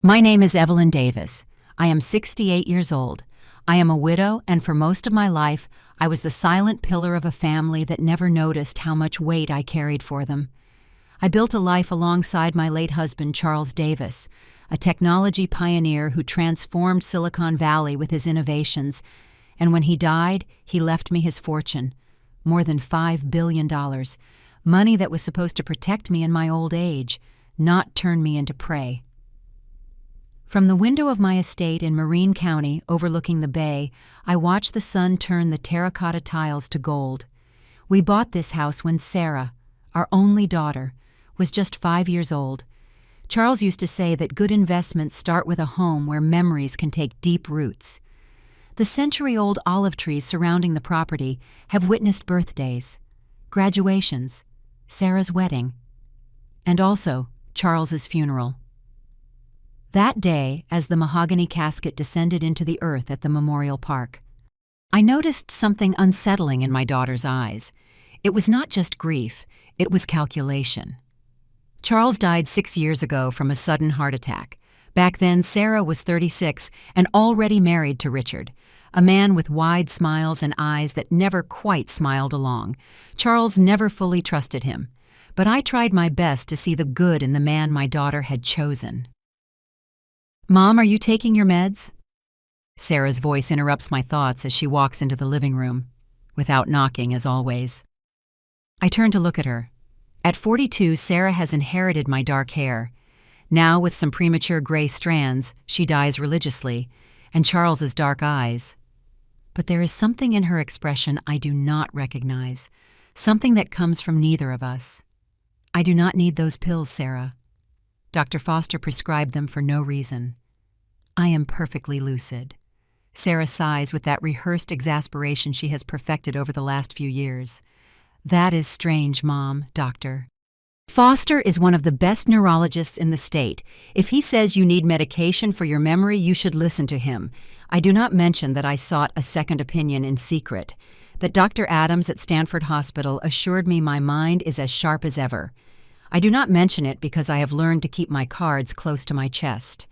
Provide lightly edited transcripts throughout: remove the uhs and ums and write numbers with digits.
My name is Evelyn Davis. I am 68 years old. I am a widow, and for most of my life, I was the silent pillar of a family that never noticed how much weight I carried for them. I built a life alongside my late husband, Charles Davis, a technology pioneer who transformed Silicon Valley with his innovations, and when he died, he left me his fortune, more than $5 billion, money that was supposed to protect me in my old age, not turn me into prey. From the window of my estate in Marine County overlooking the bay, I watched the sun turn the terracotta tiles to gold. We bought this house when Sarah, our only daughter, was just 5 years old. Charles used to say that good investments start with a home where memories can take deep roots. The century-old olive trees surrounding the property have witnessed birthdays, graduations, Sarah's wedding, and also Charles's funeral. That day, as the mahogany casket descended into the earth at the memorial park, I noticed something unsettling in my daughter's eyes. It was not just grief, it was calculation. Charles died 6 years ago from a sudden heart attack. Back then, Sarah was 36 and already married to Richard, a man with wide smiles and eyes that never quite smiled along. Charles never fully trusted him, but I tried my best to see the good in the man my daughter had chosen. "Mom, are you taking your meds?" Sarah's voice interrupts my thoughts as she walks into the living room, without knocking as always. I turn to look at her. At 42, Sarah has inherited my dark hair. Now, with some premature gray strands, she dyes religiously, and Charles's dark eyes. But there is something in her expression I do not recognize, something that comes from neither of us. I do not need those pills, Sarah. Dr. Foster prescribed them for no reason. I am perfectly lucid. Sarah sighs with that rehearsed exasperation she has perfected over the last few years. That is strange, Mom, Doctor. Foster is one of the best neurologists in the state. If he says you need medication for your memory, you should listen to him. I do not mention that I sought a second opinion in secret, that Dr. Adams at Stanford Hospital assured me my mind is as sharp as ever. I do not mention it because I have learned to keep my cards close to my chest.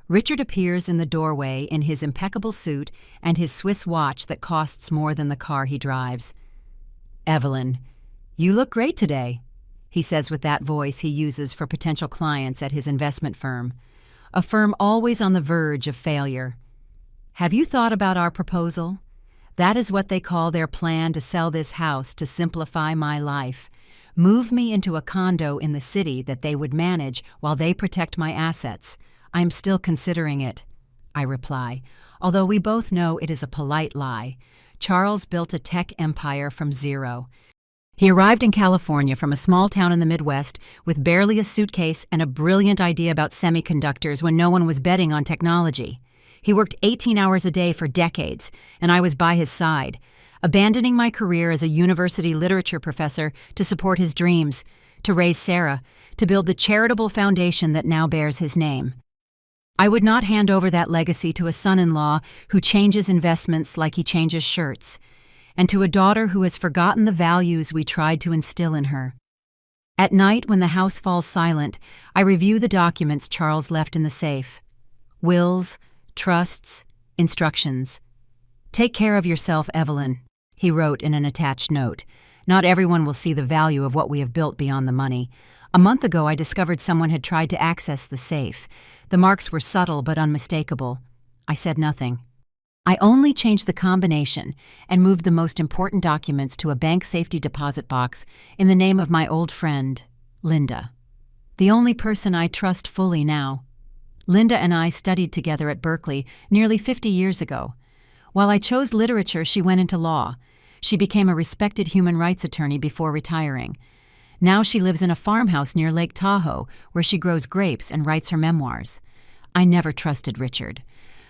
Richard appears in the doorway in his impeccable suit and his Swiss watch that costs more than the car he drives. "Evelyn, you look great today," he says with that voice he uses for potential clients at his investment firm, a firm always on the verge of failure. "Have you thought about our proposal? That is what they call their plan to sell this house to simplify my life. Move me into a condo in the city that they would manage while they protect my assets. I'm still considering it," I reply, although we both know it is a polite lie. Charles built a tech empire from zero. He arrived in California from a small town in the Midwest with barely a suitcase and a brilliant idea about semiconductors when no one was betting on technology. He worked 18 hours a day for decades, and I was by his side, abandoning my career as a university literature professor to support his dreams, to raise Sarah, to build the charitable foundation that now bears his name. I would not hand over that legacy to a son-in-law who changes investments like he changes shirts, and to a daughter who has forgotten the values we tried to instill in her. At night, when the house falls silent, I review the documents Charles left in the safe. Wills, trusts, instructions. "Take care of yourself, Evelyn," he wrote in an attached note. "Not everyone will see the value of what we have built beyond the money. A month ago, I discovered someone had tried to access the safe. The marks were subtle but unmistakable. I said nothing. I only changed the combination and moved the most important documents to a bank safety deposit box in the name of my old friend, Linda. The only person I trust fully now. Linda and I studied together at Berkeley nearly 50 years ago. While I chose literature, she went into law. She became a respected human rights attorney before retiring. Now she lives in a farmhouse near Lake Tahoe, where she grows grapes and writes her memoirs. I never trusted Richard.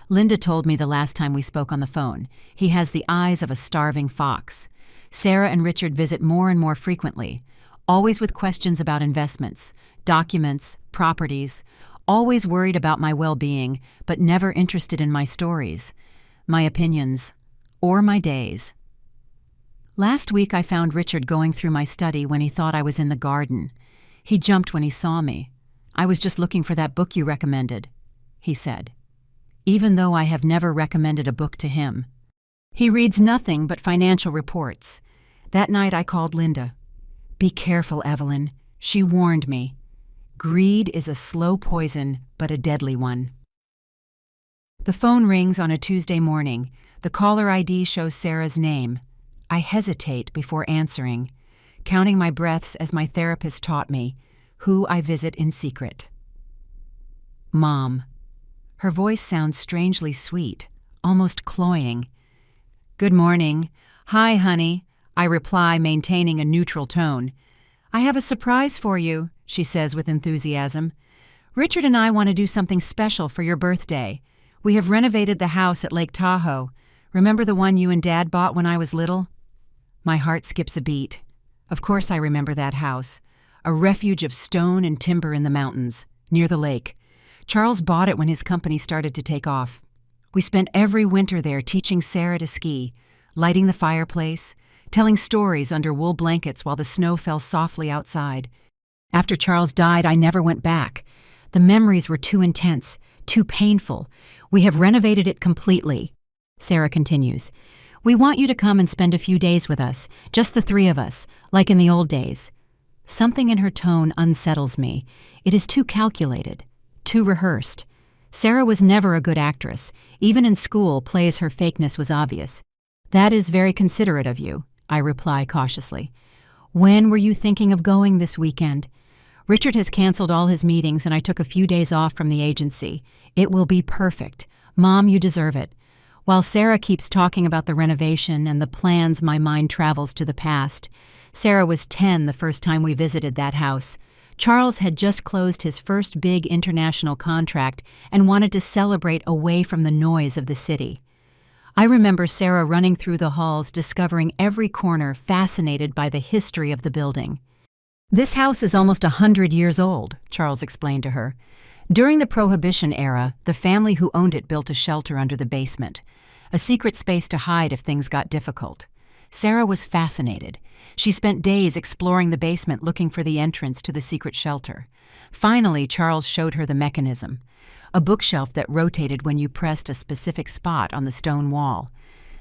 Linda told me the last time we spoke on the phone. He has the eyes of a starving fox. Sarah and Richard visit more and more frequently, always with questions about investments, documents, properties, always worried about my well-being, but never interested in my stories, my opinions, or my days. Last week I found Richard going through my study when he thought I was in the garden. He jumped when he saw me. "I was just looking for that book you recommended," he said, even though I have never recommended a book to him. He reads nothing but financial reports. That night I called Linda. "Be careful, Evelyn," she warned me. "Greed is a slow poison, but a deadly one." The phone rings on a Tuesday morning. The caller ID shows Sarah's name. I hesitate before answering, counting my breaths as my therapist taught me, who I visit in secret. Mom. Her voice sounds strangely sweet, almost cloying. "Good morning." "Hi, honey," I reply, maintaining a neutral tone. "I have a surprise for you," she says with enthusiasm. "Richard and I want to do something special for your birthday. We have renovated the house at Lake Tahoe. Remember the one you and Dad bought when I was little?" My heart skips a beat. Of course I remember that house. A refuge of stone and timber in the mountains, near the lake. Charles bought it when his company started to take off. We spent every winter there teaching Sarah to ski, lighting the fireplace, telling stories under wool blankets while the snow fell softly outside. After Charles died, I never went back. The memories were too intense, too painful. We have renovated it completely. Sarah continues. "We want you to come and spend a few days with us, just the three of us, like in the old days." Something in her tone unsettles me. It is too calculated, too rehearsed. Sarah was never a good actress. Even in school, plays her fakeness was obvious. "That is very considerate of you," I reply cautiously. "When were you thinking of going this weekend?" "Richard has canceled all his meetings and I took a few days off from the agency. It will be perfect. Mom, you deserve it." While Sarah keeps talking about the renovation and the plans, my mind travels to the past. Sarah was 10 the first time we visited that house. Charles had just closed his first big international contract and wanted to celebrate away from the noise of the city. I remember Sarah running through the halls, discovering every corner, fascinated by the history of the building. "This house is almost 100 years old," Charles explained to her. "During the Prohibition era, the family who owned it built a shelter under the basement, a secret space to hide if things got difficult." Sarah was fascinated. She spent days exploring the basement looking for the entrance to the secret shelter. Finally, Charles showed her the mechanism, a bookshelf that rotated when you pressed a specific spot on the stone wall.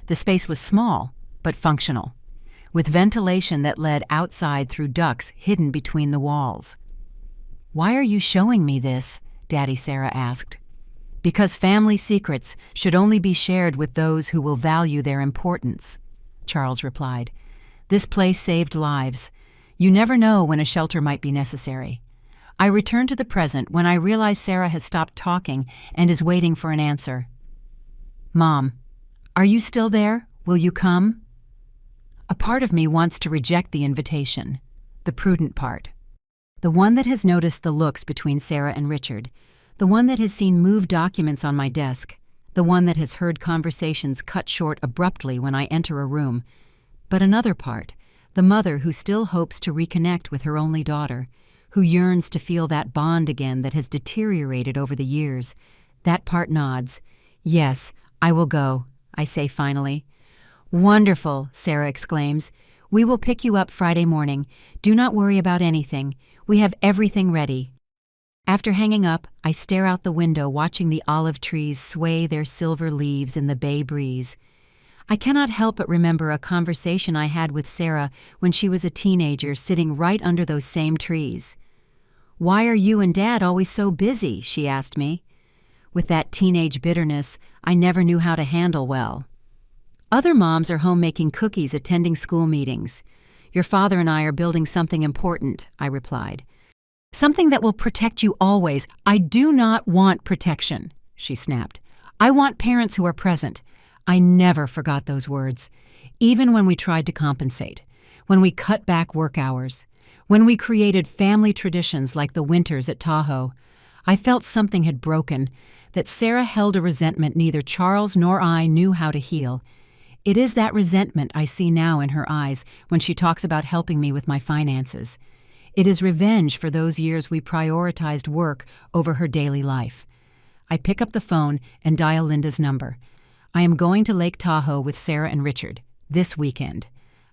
The space was small, but functional, with ventilation that led outside through ducts hidden between the walls. "Why are you showing me this?" Daddy Sarah asked. "Because family secrets should only be shared with those who will value their importance," Charles replied. "This place saved lives. You never know when a shelter might be necessary." I return to the present when I realize Sarah has stopped talking and is waiting for an answer. "Mom, are you still there? Will you come?" A part of me wants to reject the invitation, the prudent part. The one that has noticed the looks between Sarah and Richard, the one that has seen moved documents on my desk, the one that has heard conversations cut short abruptly when I enter a room. But another part, the mother who still hopes to reconnect with her only daughter, who yearns to feel that bond again that has deteriorated over the years. That part nods. "Yes, I will go," I say finally. "Wonderful," Sarah exclaims. "We will pick you up Friday morning. Do not worry about anything. We have everything ready." After hanging up, I stare out the window watching the olive trees sway their silver leaves in the bay breeze. I cannot help but remember a conversation I had with Sarah when she was a teenager sitting right under those same trees. "Why are you and Dad always so busy?" she asked me. With that teenage bitterness I never knew how to handle well. "Other moms are home making cookies, attending school meetings. Your father and I are building something important," I replied. "Something that will protect you always." "I do not want protection," she snapped. "I want parents who are present." I never forgot those words, even when we tried to compensate, when we cut back work hours, when we created family traditions like the winters at Tahoe. I felt something had broken, that Sarah held a resentment neither Charles nor I knew how to heal. It is that resentment I see now in her eyes when she talks about helping me with my finances. It is revenge for those years we prioritized work over her daily life. I pick up the phone and dial Linda's number. I am going to Lake Tahoe with Sarah and Richard this weekend.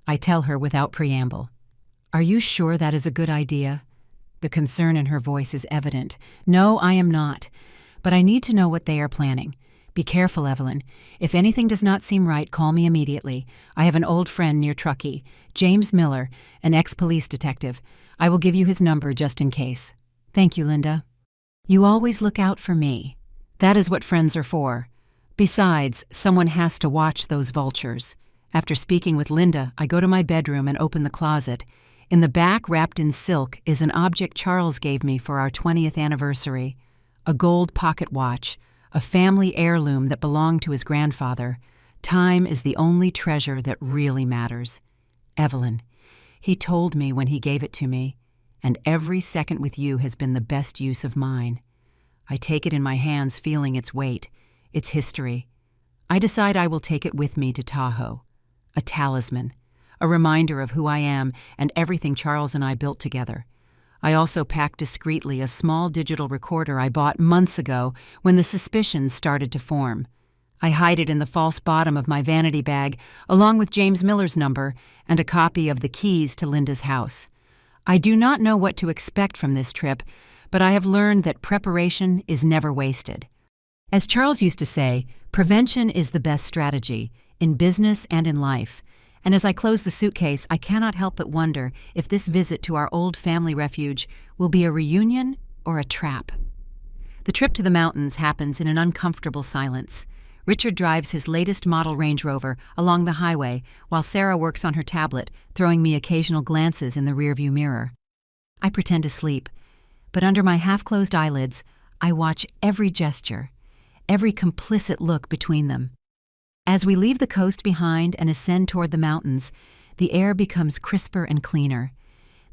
I tell her without preamble. "Are you sure that is a good idea?" The concern in her voice is evident. "No, I am not. but I need to know what they are planning. Be careful, Evelyn. If anything does not seem right, call me immediately. I have an old friend near Truckee, James Miller, an ex-police detective. I will give you his number just in case. Thank you, Linda. You always look out for me. That is what friends are for. Besides, someone has to watch those vultures. After speaking with Linda, I go to my bedroom and open the closet. In the back, wrapped in silk, is an object Charles gave me for our 20th anniversary. A gold pocket watch, a family heirloom that belonged to his grandfather. Time is the only treasure that really matters. Evelyn, he told me when he gave it to me, and every second with you has been the best use of mine. I take it in my hands, feeling its weight, its history. I decide I will take it with me to Tahoe. A talisman, a reminder of who I am and everything Charles and I built together. I also packed discreetly a small digital recorder I bought months ago when the suspicions started to form. I hide it in the false bottom of my vanity bag, along with James Miller's number and a copy of the keys to Linda's house. I do not know what to expect from this trip, but I have learned that preparation is never wasted. As Charles used to say, prevention is the best strategy, in business and in life. And as I close the suitcase, I cannot help but wonder if this visit to our old family refuge will be a reunion or a trap. The trip to the mountains happens in an uncomfortable silence. Richard drives his latest model Range Rover along the highway while Sarah works on her tablet, throwing me occasional glances in the rearview mirror. I pretend to sleep, but under my half-closed eyelids, I watch every gesture, every complicit look between them. As we leave the coast behind and ascend toward the mountains, the air becomes crisper and cleaner.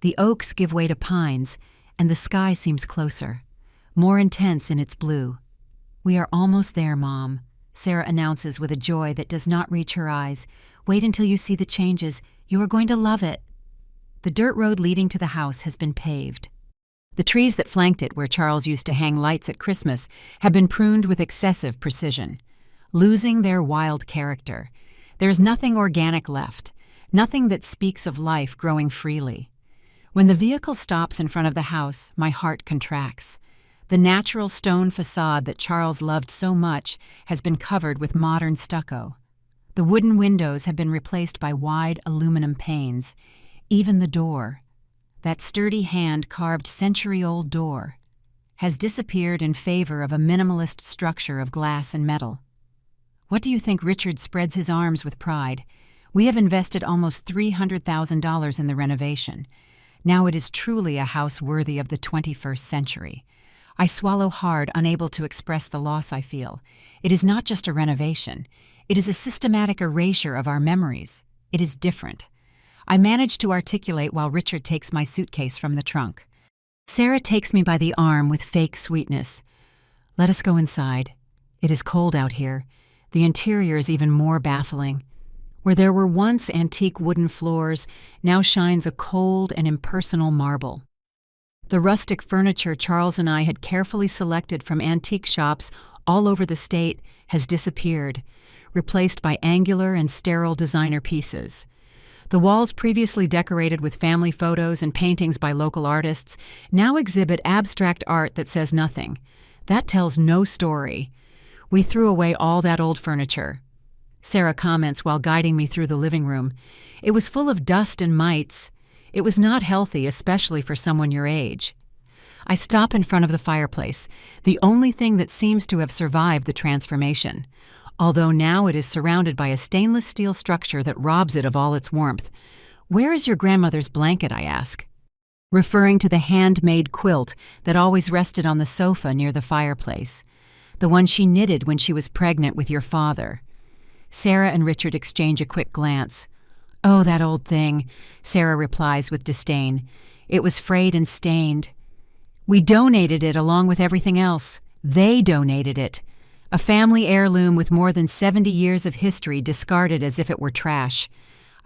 The oaks give way to pines, and the sky seems closer, more intense in its blue. We are almost there, Mom, Sarah announces with a joy that does not reach her eyes. Wait until you see the changes. You are going to love it. The dirt road leading to the house has been paved. The trees that flanked it, where Charles used to hang lights at Christmas, have been pruned with excessive precision, losing their wild character. There is nothing organic left, nothing that speaks of life growing freely. When the vehicle stops in front of the house, my heart contracts. The natural stone facade that Charles loved so much has been covered with modern stucco. The wooden windows have been replaced by wide aluminum panes. Even the door, that sturdy hand-carved century-old door, has disappeared in favor of a minimalist structure of glass and metal. What do you think? Richard spreads his arms with pride. We have invested almost $300,000 in the renovation. Now it is truly a house worthy of the 21st century. I swallow hard, unable to express the loss I feel. It is not just a renovation. It is a systematic erasure of our memories. It is different. I manage to articulate while Richard takes my suitcase from the trunk. Sarah takes me by the arm with fake sweetness. Let us go inside. It is cold out here. The interior is even more baffling. Where there were once antique wooden floors, now shines a cold and impersonal marble. The rustic furniture Charles and I had carefully selected from antique shops all over the state has disappeared, replaced by angular and sterile designer pieces. The walls previously decorated with family photos and paintings by local artists now exhibit abstract art that says nothing. That tells no story. We threw away all that old furniture. Sarah comments while guiding me through the living room. It was full of dust and mites. It was not healthy, especially for someone your age. I stop in front of the fireplace, the only thing that seems to have survived the transformation, although now it is surrounded by a stainless steel structure that robs it of all its warmth. Where is your grandmother's blanket? I ask, referring to the handmade quilt that always rested on the sofa near the fireplace, the one she knitted when she was pregnant with your father. Sarah and Richard exchange a quick glance. Oh, that old thing, Sarah replies with disdain. It was frayed and stained. We donated it along with everything else. They donated it. A family heirloom with more than 70 years of history discarded as if it were trash.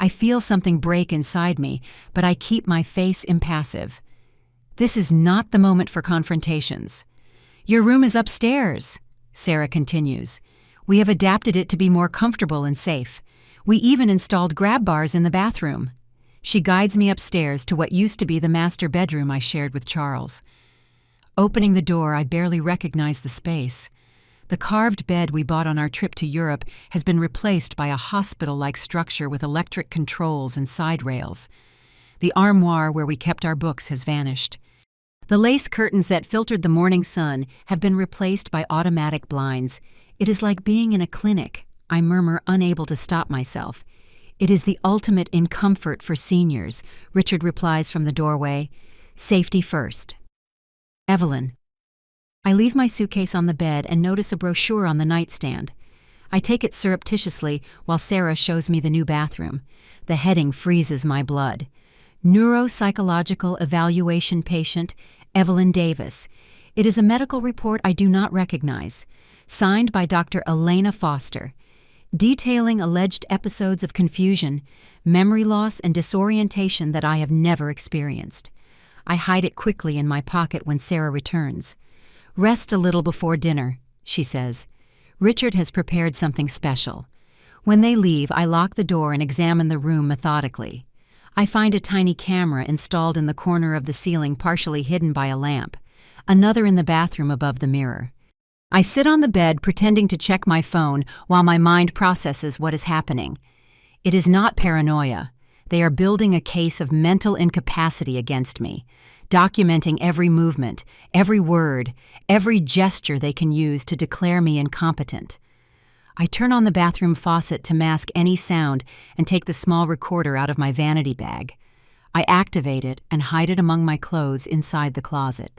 I feel something break inside me, but I keep my face impassive. This is not the moment for confrontations. Your room is upstairs, Sarah continues. We have adapted it to be more comfortable and safe. We even installed grab bars in the bathroom. She guides me upstairs to what used to be the master bedroom I shared with Charles. Opening the door, I barely recognize the space. The carved bed we bought on our trip to Europe has been replaced by a hospital-like structure with electric controls and side rails. The armoire where we kept our books has vanished. The lace curtains that filtered the morning sun have been replaced by automatic blinds. It is like being in a clinic, I murmur, unable to stop myself. It is the ultimate in comfort for seniors, Richard replies from the doorway. Safety first. Evelyn. I leave my suitcase on the bed and notice a brochure on the nightstand. I take it surreptitiously while Sarah shows me the new bathroom. The heading freezes my blood. Neuropsychological evaluation patient, Evelyn Davis. It is a medical report I do not recognize. Signed by Dr. Elena Foster. Detailing alleged episodes of confusion, memory loss, and disorientation that I have never experienced. I hide it quickly in my pocket when Sarah returns. Rest a little before dinner, she says. Richard has prepared something special. When they leave, I lock the door and examine the room methodically. I find a tiny camera installed in the corner of the ceiling, partially hidden by a lamp. Another in the bathroom above the mirror. I sit on the bed pretending to check my phone while my mind processes what is happening. It is not paranoia. They are building a case of mental incapacity against me, documenting every movement, every word, every gesture they can use to declare me incompetent. I turn on the bathroom faucet to mask any sound and take the small recorder out of my vanity bag. I activate it and hide it among my clothes inside the closet.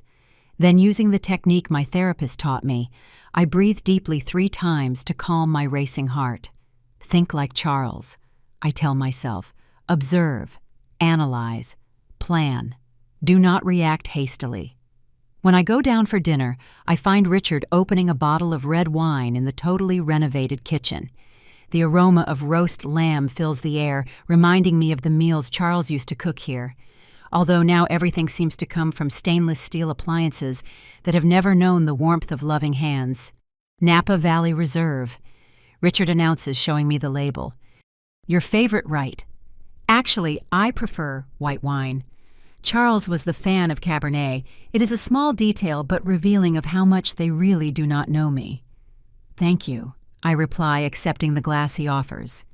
Then, using the technique my therapist taught me, I breathe deeply 3 times to calm my racing heart. Think like Charles, I tell myself. Observe, analyze, plan. Do not react hastily. When I go down for dinner, I find Richard opening a bottle of red wine in the totally renovated kitchen. The aroma of roast lamb fills the air, reminding me of the meals Charles used to cook here. Although now everything seems to come from stainless steel appliances that have never known the warmth of loving hands. Napa Valley Reserve, Richard announces, showing me the label. Your favorite, right? Actually, I prefer white wine. Charles was the fan of Cabernet. It is a small detail but revealing of how much they really do not know me. Thank you, I reply, accepting the glass he offers.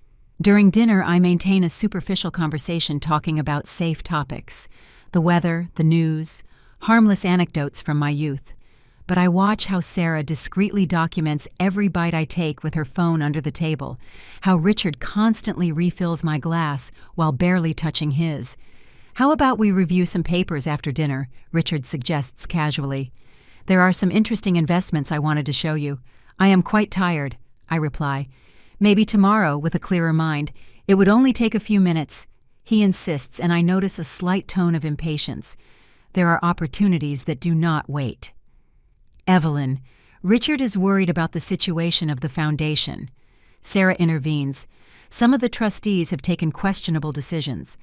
During dinner, I maintain a superficial conversation talking about safe topics, the weather, the news, harmless anecdotes from my youth. But I watch how Sarah discreetly documents every bite I take with her phone under the table, how Richard constantly refills my glass while barely touching his. How about we review some papers after dinner, Richard suggests casually. There are some interesting investments I wanted to show you. I am quite tired, I reply. Maybe tomorrow, with a clearer mind. It would only take a few minutes. He insists, and I notice a slight tone of impatience. There are opportunities that do not wait. Evelyn, Richard is worried about the situation of the foundation. Sarah intervenes. Some of the trustees have taken questionable decisions.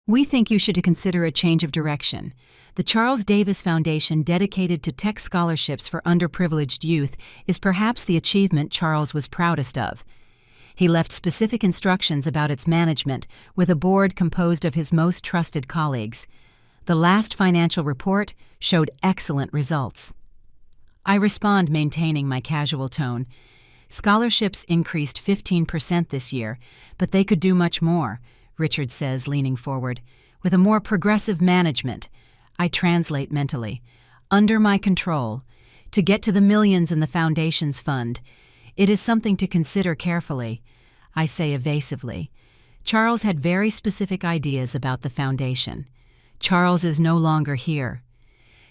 We think you should consider a change of direction. The Charles Davis Foundation, dedicated to tech scholarships for underprivileged youth, is perhaps the achievement Charles was proudest of. He left specific instructions about its management, with a board composed of his most trusted colleagues. The last financial report showed excellent results. I respond, maintaining my casual tone. Scholarships increased 15% this year, but they could do much more, Richard says, leaning forward. With a more progressive management, I translate mentally. Under my control. To get to the millions in the foundation's fund. It is something to consider carefully, I say evasively. Charles had very specific ideas about the foundation. Charles is no longer here.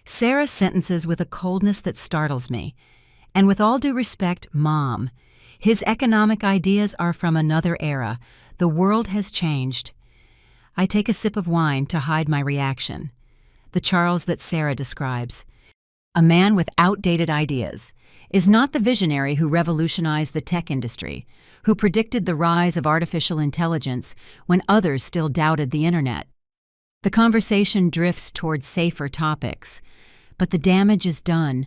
Sarah sentences with a coldness that startles me. And with all due respect, Mom, his economic ideas are from another era. The world has changed. I take a sip of wine to hide my reaction. The Charles that Sarah describes. A man with outdated ideas is not the visionary who revolutionized the tech industry, who predicted the rise of artificial intelligence when others still doubted the internet. The conversation drifts toward safer topics, but the damage is done.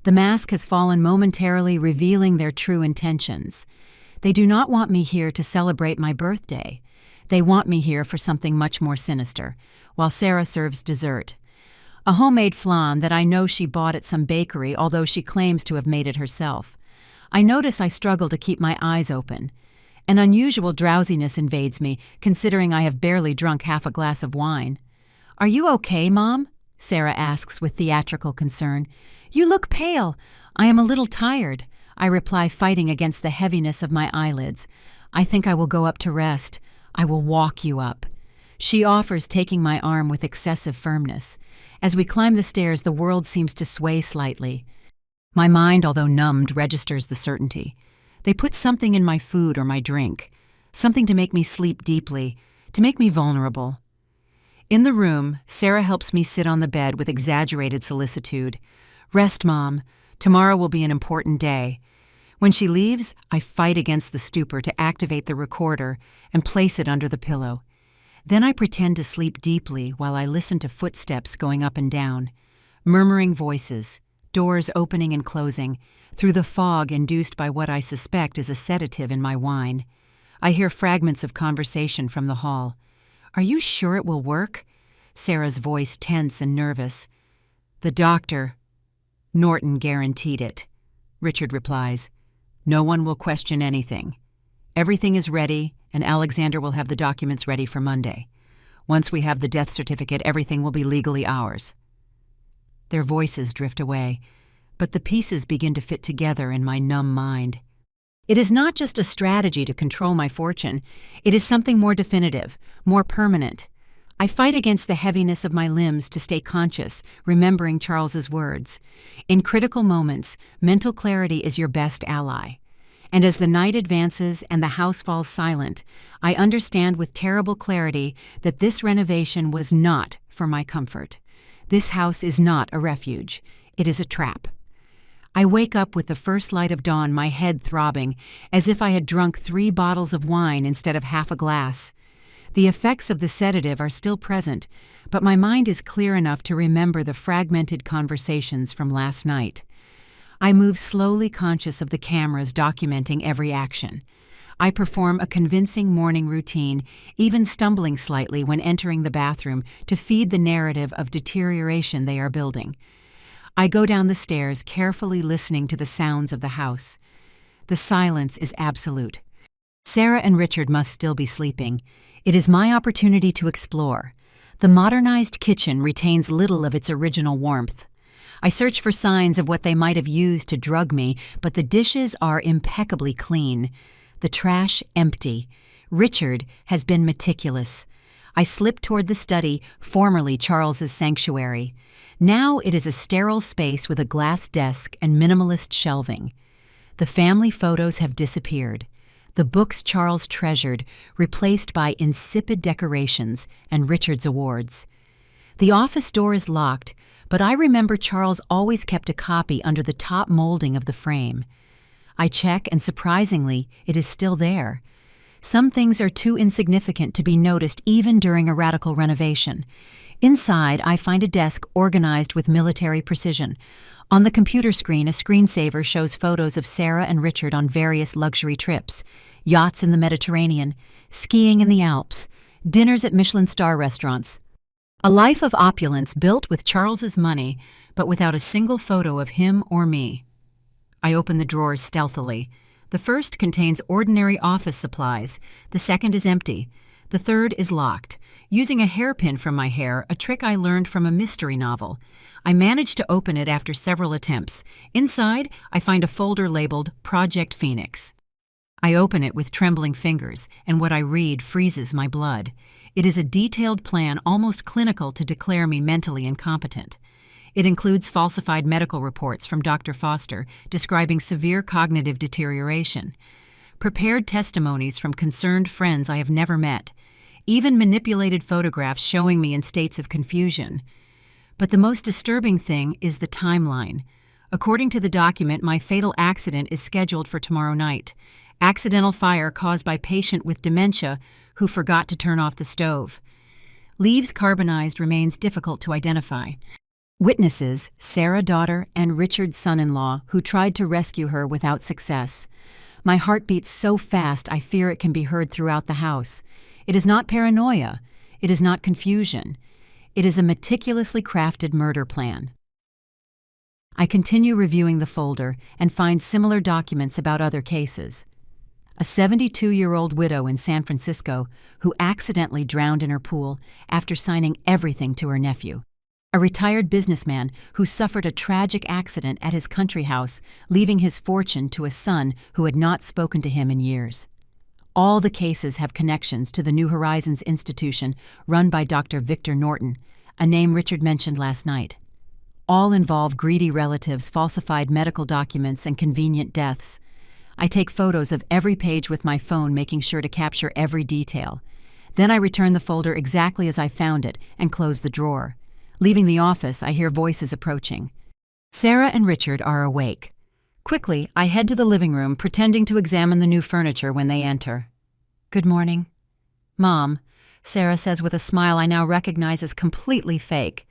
The mask has fallen momentarily, revealing their true intentions. They do not want me here to celebrate my birthday. They want me here for something much more sinister, while Sarah serves dessert. a homemade flan that I know she bought at some bakery, although she claims to have made it herself. I notice I struggle to keep my eyes open. An unusual drowsiness invades me, considering I have barely drunk half a glass of wine. "Are you okay, Mom?" Sarah asks with theatrical concern. "You look pale. I am a little tired," I reply, fighting against the heaviness of my eyelids. "I think I will go up to rest. I will walk you up." She offers, taking my arm with excessive firmness. As we climb the stairs, the world seems to sway slightly. My mind, although numbed, registers the certainty. They put something in my food or my drink, something to make me sleep deeply, to make me vulnerable. In the room, Sarah helps me sit on the bed with exaggerated solicitude. "Rest, Mom. Tomorrow will be an important day." When she leaves, I fight against the stupor to activate the recorder and place it under the pillow. Then I pretend to sleep deeply while I listen to footsteps going up and down, murmuring voices, doors opening and closing, through the fog induced by what I suspect is a sedative in my wine. I hear fragments of conversation from the hall. "Are you sure it will work?" Sarah's voice tense and nervous. "The doctor, Norton, guaranteed it." Richard replies, "No one will question anything. Everything is ready, and Alexander will have the documents ready for Monday. Once we have the death certificate, everything will be legally ours." Their voices drift away, but the pieces begin to fit together in my numb mind. It is not just a strategy to control my fortune. It is something more definitive, more permanent. I fight against the heaviness of my limbs to stay conscious, remembering Charles's words. In critical moments, mental clarity is your best ally. And as the night advances and the house falls silent, I understand with terrible clarity that this renovation was not for my comfort. This house is not a refuge. It is a trap. I wake up with the first light of dawn, my head throbbing, as if I had drunk 3 bottles of wine instead of half a glass. The effects of the sedative are still present, but my mind is clear enough to remember the fragmented conversations from last night. I move slowly, conscious of the cameras documenting every action. I perform a convincing morning routine, even stumbling slightly when entering the bathroom to feed the narrative of deterioration they are building. I go down the stairs, carefully listening to the sounds of the house. The silence is absolute. Sarah and Richard must still be sleeping. It is my opportunity to explore. The modernized kitchen retains little of its original warmth. I search for signs of what they might have used to drug me, but the dishes are impeccably clean. The trash empty. Richard has been meticulous. I slip toward the study, formerly Charles's sanctuary. Now it is a sterile space with a glass desk and minimalist shelving. The family photos have disappeared. The books Charles treasured, replaced by insipid decorations and Richard's awards. The office door is locked, but I remember Charles always kept a copy under the top molding of the frame. I check, and surprisingly, it is still there. Some things are too insignificant to be noticed even during a radical renovation. Inside, I find a desk organized with military precision. On the computer screen, a screensaver shows photos of Sarah and Richard on various luxury trips, yachts in the Mediterranean, skiing in the Alps, dinners at Michelin star restaurants. A life of opulence built with Charles's money, but without a single photo of him or me. I open the drawers stealthily. The first contains ordinary office supplies. The second is empty. The third is locked. Using a hairpin from my hair, a trick I learned from a mystery novel, I managed to open it after several attempts. Inside, I find a folder labeled Project Phoenix. I open it with trembling fingers, and what I read freezes my blood. It is a detailed plan almost clinical to declare me mentally incompetent. It includes falsified medical reports from Dr. Foster describing severe cognitive deterioration, prepared testimonies from concerned friends I have never met, even manipulated photographs showing me in states of confusion. But the most disturbing thing is the timeline. According to the document, my fatal accident is scheduled for tomorrow night. Accidental fire caused by patient with dementia who forgot to turn off the stove. Leaves carbonized remains difficult to identify. Witnesses, Sarah daughter and Richard son-in-law, who tried to rescue her without success. My heart beats so fast I fear it can be heard throughout the house. It is not paranoia. It is not confusion. It is a meticulously crafted murder plan. I continue reviewing the folder and find similar documents about other cases. A 72-year-old widow in San Francisco who accidentally drowned in her pool after signing everything to her nephew. A retired businessman who suffered a tragic accident at his country house, leaving his fortune to a son who had not spoken to him in years. All the cases have connections to the New Horizons Institution run by Dr. Victor Norton, a name Richard mentioned last night. All involve greedy relatives, falsified medical documents, and convenient deaths. I take photos of every page with my phone, making sure to capture every detail. Then I return the folder exactly as I found it and close the drawer. Leaving the office, I hear voices approaching. Sarah and Richard are awake. Quickly, I head to the living room, pretending to examine the new furniture when they enter. "Good morning." "Mom," Sarah says with a smile I now recognize as completely fake.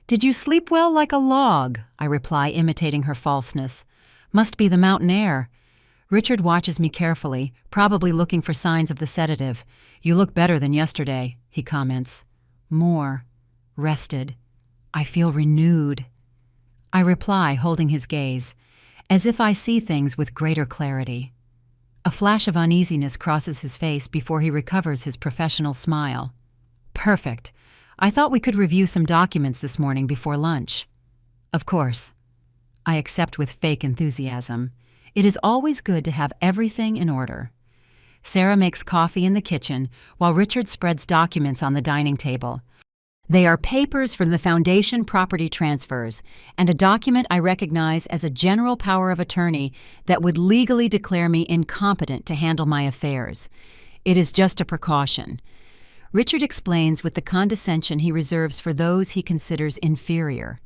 "Did you sleep well like a log?" I reply, imitating her falseness. "Must be the mountain air." Richard watches me carefully, probably looking for signs of the sedative. "You look better than yesterday," he comments. "More. Rested. I feel renewed." I reply, holding his gaze, as if I see things with greater clarity. A flash of uneasiness crosses his face before he recovers his professional smile. "Perfect. I thought we could review some documents this morning before lunch." "Of course." I accept with fake enthusiasm. It is always good to have everything in order. Sarah makes coffee in the kitchen while Richard spreads documents on the dining table. They are papers for the foundation property transfers and a document I recognize as a general power of attorney that would legally declare me incompetent to handle my affairs. It is just a precaution. Richard explains with the condescension he reserves for those he considers inferior.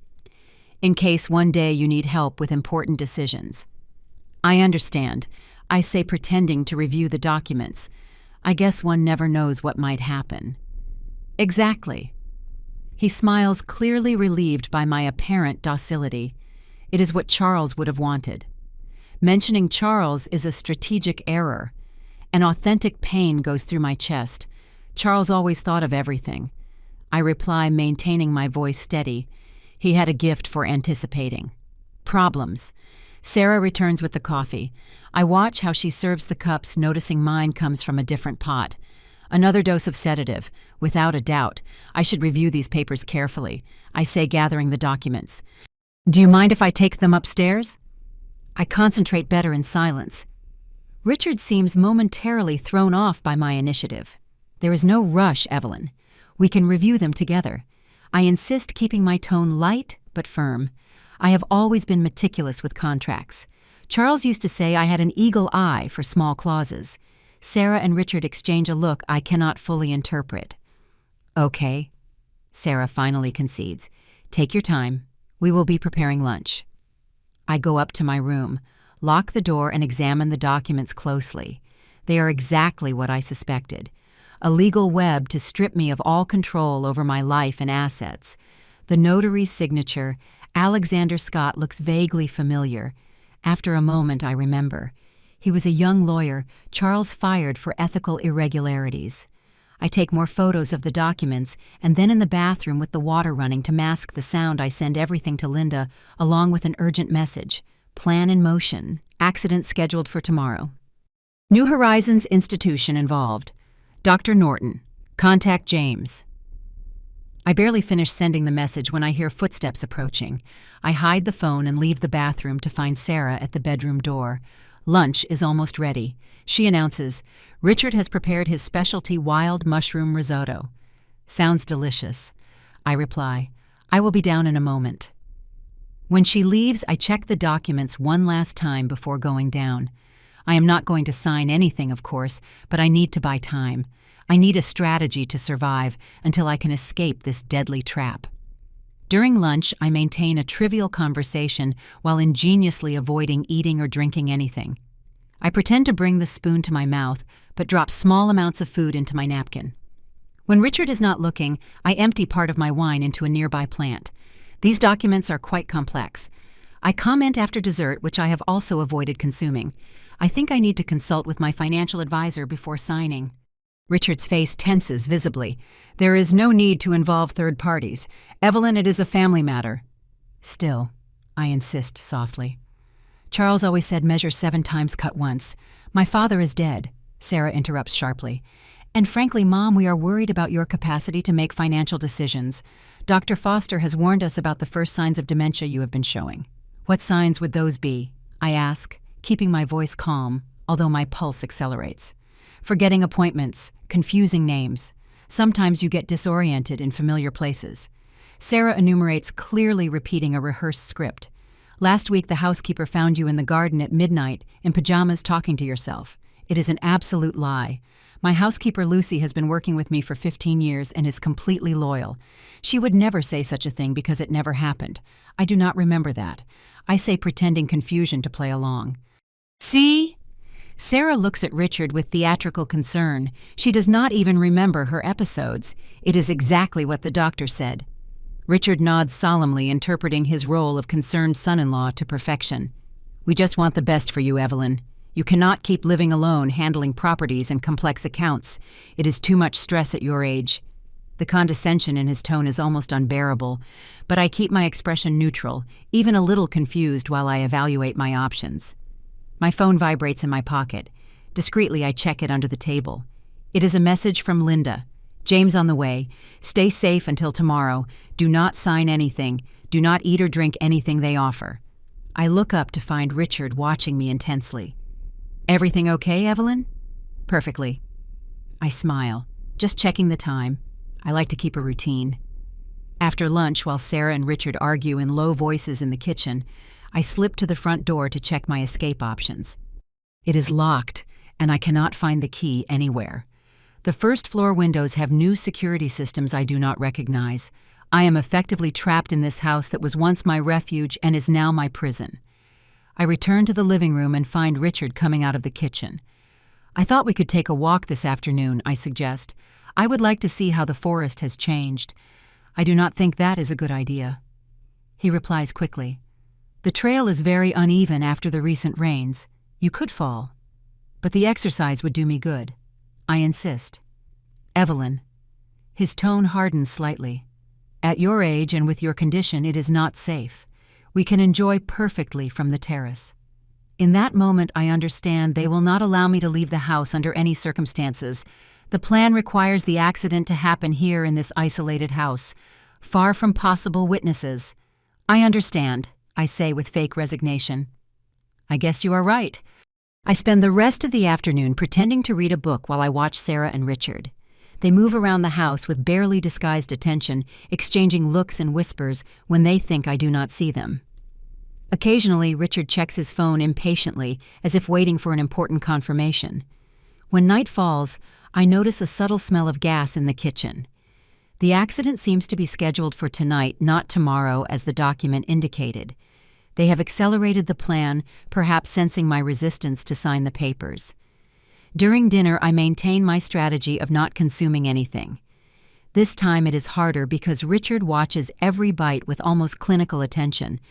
In case one day you need help with important decisions. "I understand," I say, pretending to review the documents. I guess one never knows what might happen. "Exactly." He smiles, clearly relieved by my apparent docility. It is what Charles would have wanted. Mentioning Charles is a strategic error. An authentic pain goes through my chest. Charles always thought of everything. I reply, maintaining my voice steady. He had a gift for anticipating. Problems. Sarah returns with the coffee. I watch how she serves the cups, noticing mine comes from a different pot. Another dose of sedative. Without a doubt. I should review these papers carefully, I say, gathering the documents. "Do you mind if I take them upstairs?" I concentrate better in silence. Richard seems momentarily thrown off by my initiative. "There is no rush, Evelyn. We can review them together." I insist, keeping my tone light but firm. I have always been meticulous with contracts. Charles used to say I had an eagle eye for small clauses. Sarah and Richard exchange a look I cannot fully interpret. "Okay," Sarah finally concedes. "Take your time. We will be preparing lunch." I go up to my room, lock the door, and examine the documents closely. They are exactly what I suspected. A legal web to strip me of all control over my life and assets. The notary's signature, Alexander Scott, looks vaguely familiar. After a moment, I remember. He was a young lawyer Charles fired for ethical irregularities. I take more photos of the documents, and then in the bathroom with the water running to mask the sound, I send everything to Linda, along with an urgent message. Plan in motion. Accident scheduled for tomorrow. New Horizons Institution involved. Dr. Norton. Contact James. I barely finish sending the message when I hear footsteps approaching. I hide the phone and leave the bathroom to find Sarah at the bedroom door. Lunch is almost ready. She announces, "Richard has prepared his specialty wild mushroom risotto." "Sounds delicious." I reply, "I will be down in a moment." When she leaves, I check the documents one last time before going down. I am not going to sign anything, of course, but I need to buy time. I need a strategy to survive until I can escape this deadly trap. During lunch, I maintain a trivial conversation while ingeniously avoiding eating or drinking anything. I pretend to bring the spoon to my mouth, but drop small amounts of food into my napkin. When Richard is not looking, I empty part of my wine into a nearby plant. These documents are quite complex. I comment after dessert, which I have also avoided consuming. I think I need to consult with my financial advisor before signing. Richard's face tenses visibly. There is no need to involve third parties. Evelyn, it is a family matter. Still, I insist softly. Charles always said measure 7 times, cut once. My father is dead, Sarah interrupts sharply. And frankly, Mom, we are worried about your capacity to make financial decisions. Dr. Foster has warned us about the first signs of dementia you have been showing. What signs would those be? I ask, keeping my voice calm, although my pulse accelerates. Forgetting appointments, confusing names. Sometimes you get disoriented in familiar places. Sarah enumerates, clearly repeating a rehearsed script. Last week, the housekeeper found you in the garden at midnight, in pajamas, talking to yourself. It is an absolute lie. My housekeeper Lucy has been working with me for 15 years and is completely loyal. She would never say such a thing because it never happened. I do not remember that. I say pretending confusion to play along. See? Sarah looks at Richard with theatrical concern. She does not even remember her episodes. It is exactly what the doctor said. Richard nods solemnly, interpreting his role of concerned son-in-law to perfection. We just want the best for you, Evelyn. You cannot keep living alone, handling properties and complex accounts. It is too much stress at your age. The condescension in his tone is almost unbearable, but I keep my expression neutral, even a little confused while I evaluate my options. My phone vibrates in my pocket. Discreetly, I check it under the table. It is a message from Linda. James on the way. Stay safe until tomorrow. Do not sign anything. Do not eat or drink anything they offer. I look up to find Richard watching me intensely. Everything okay, Evelyn? Perfectly. I smile, just checking the time. I like to keep a routine. After lunch, while Sarah and Richard argue in low voices in the kitchen, I slip to the front door to check my escape options. It is locked, and I cannot find the key anywhere. The first-floor windows have new security systems I do not recognize. I am effectively trapped in this house that was once my refuge and is now my prison. I return to the living room and find Richard coming out of the kitchen. I thought we could take a walk this afternoon, I suggest. I would like to see how the forest has changed. I do not think that is a good idea. He replies quickly. The trail is very uneven after the recent rains. You could fall. But the exercise would do me good. I insist. Evelyn. His tone hardens slightly. At your age and with your condition, it is not safe. We can enjoy perfectly from the terrace. In that moment, I understand they will not allow me to leave the house under any circumstances. The plan requires the accident to happen here in this isolated house, far from possible witnesses. I understand, I say with fake resignation. I guess you are right. I spend the rest of the afternoon pretending to read a book while I watch Sarah and Richard. They move around the house with barely disguised attention, exchanging looks and whispers when they think I do not see them. Occasionally, Richard checks his phone impatiently, as if waiting for an important confirmation. When night falls, I notice a subtle smell of gas in the kitchen. The accident seems to be scheduled for tonight, not tomorrow, as the document indicated. They have accelerated the plan, perhaps sensing my resistance to sign the papers. During dinner, I maintain my strategy of not consuming anything. This time it is harder because Richard watches every bite with almost clinical attention.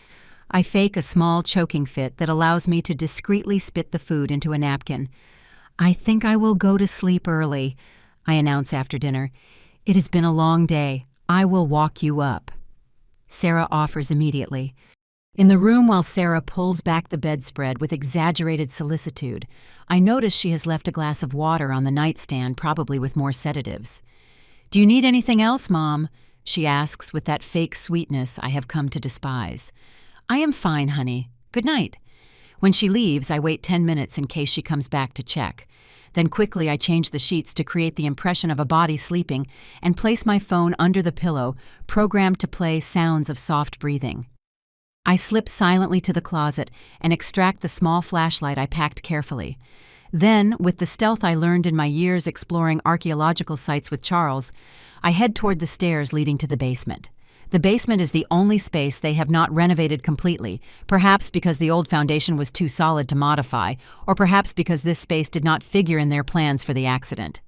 I fake a small choking fit that allows me to discreetly spit the food into a napkin. I think I will go to sleep early, I announce after dinner. It has been a long day. I will walk you up. Sarah offers immediately. In the room, while Sarah pulls back the bedspread with exaggerated solicitude, I notice she has left a glass of water on the nightstand, probably with more sedatives. Do you need anything else, Mom? She asks with that fake sweetness I have come to despise. I am fine, honey. Good night. When she leaves, I wait 10 minutes in case she comes back to check. Then quickly I change the sheets to create the impression of a body sleeping and place my phone under the pillow, programmed to play sounds of soft breathing. I slip silently to the closet and extract the small flashlight I packed carefully. Then, with the stealth I learned in my years exploring archaeological sites with Charles, I head toward the stairs leading to the basement. The basement is the only space they have not renovated completely, perhaps because the old foundation was too solid to modify, or perhaps because this space did not figure in their plans for the accident.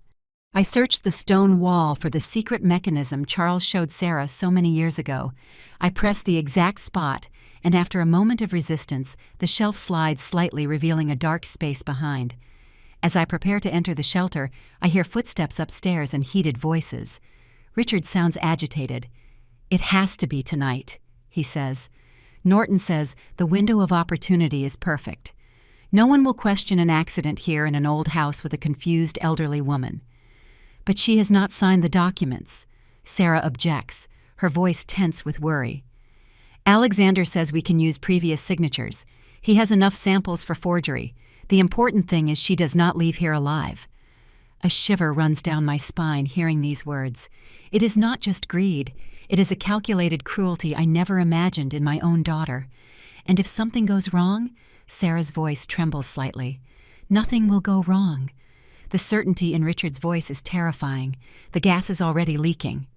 I searched the stone wall for the secret mechanism Charles showed Sarah so many years ago. I press the exact spot, and after a moment of resistance, the shelf slides slightly, revealing a dark space behind. As I prepare to enter the shelter, I hear footsteps upstairs and heated voices. Richard sounds agitated. "It has to be tonight," he says. Norton says the window of opportunity is perfect. No one will question an accident here in an old house with a confused elderly woman. "But she has not signed the documents." Sarah objects, her voice tense with worry. "Alexander says we can use previous signatures. He has enough samples for forgery. The important thing is she does not leave here alive." A shiver runs down my spine hearing these words. It is not just greed. It is a calculated cruelty I never imagined in my own daughter. And if something goes wrong, Sarah's voice trembles slightly. Nothing will go wrong. The certainty in Richard's voice is terrifying. The gas is already leaking.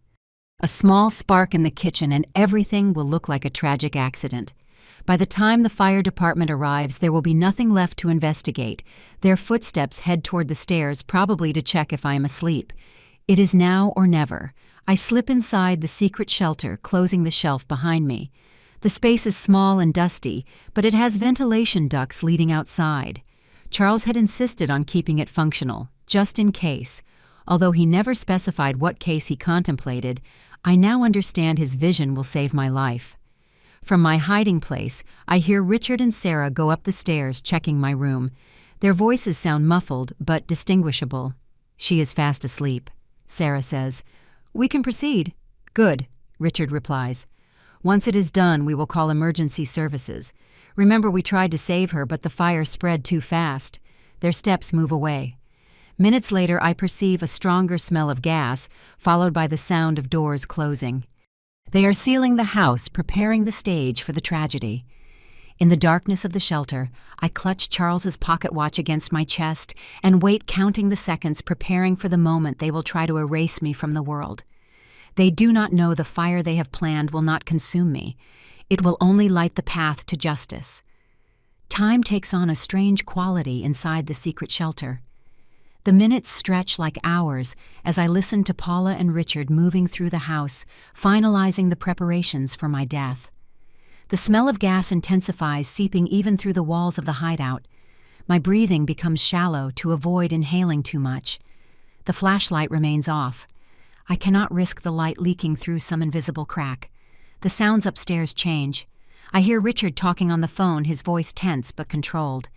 A small spark in the kitchen and everything will look like a tragic accident. By the time the fire department arrives, there will be nothing left to investigate. Their footsteps head toward the stairs, probably to check if I am asleep. It is now or never. I slip inside the secret shelter, closing the shelf behind me. The space is small and dusty, but it has ventilation ducts leading outside. Charles had insisted on keeping it functional, just in case. Although he never specified what case he contemplated, I now understand his vision will save my life. From my hiding place, I hear Richard and Sarah go up the stairs, checking my room. Their voices sound muffled, but distinguishable. "She is fast asleep," Sarah says. "We can proceed." "Good," Richard replies. "Once it is done, we will call emergency services. Remember, we tried to save her, but the fire spread too fast." Their steps move away. Minutes later, I perceive a stronger smell of gas, followed by the sound of doors closing. They are sealing the house, preparing the stage for the tragedy. In the darkness of the shelter, I clutch Charles's pocket watch against my chest and wait, counting the seconds, preparing for the moment they will try to erase me from the world. They do not know the fire they have planned will not consume me. It will only light the path to justice. Time takes on a strange quality inside the secret shelter. The minutes stretch like hours as I listen to Paula and Richard moving through the house, finalizing the preparations for my death. The smell of gas intensifies, seeping even through the walls of the hideout. My breathing becomes shallow to avoid inhaling too much. The flashlight remains off. I cannot risk the light leaking through some invisible crack. The sounds upstairs change. I hear Richard talking on the phone, his voice tense but controlled.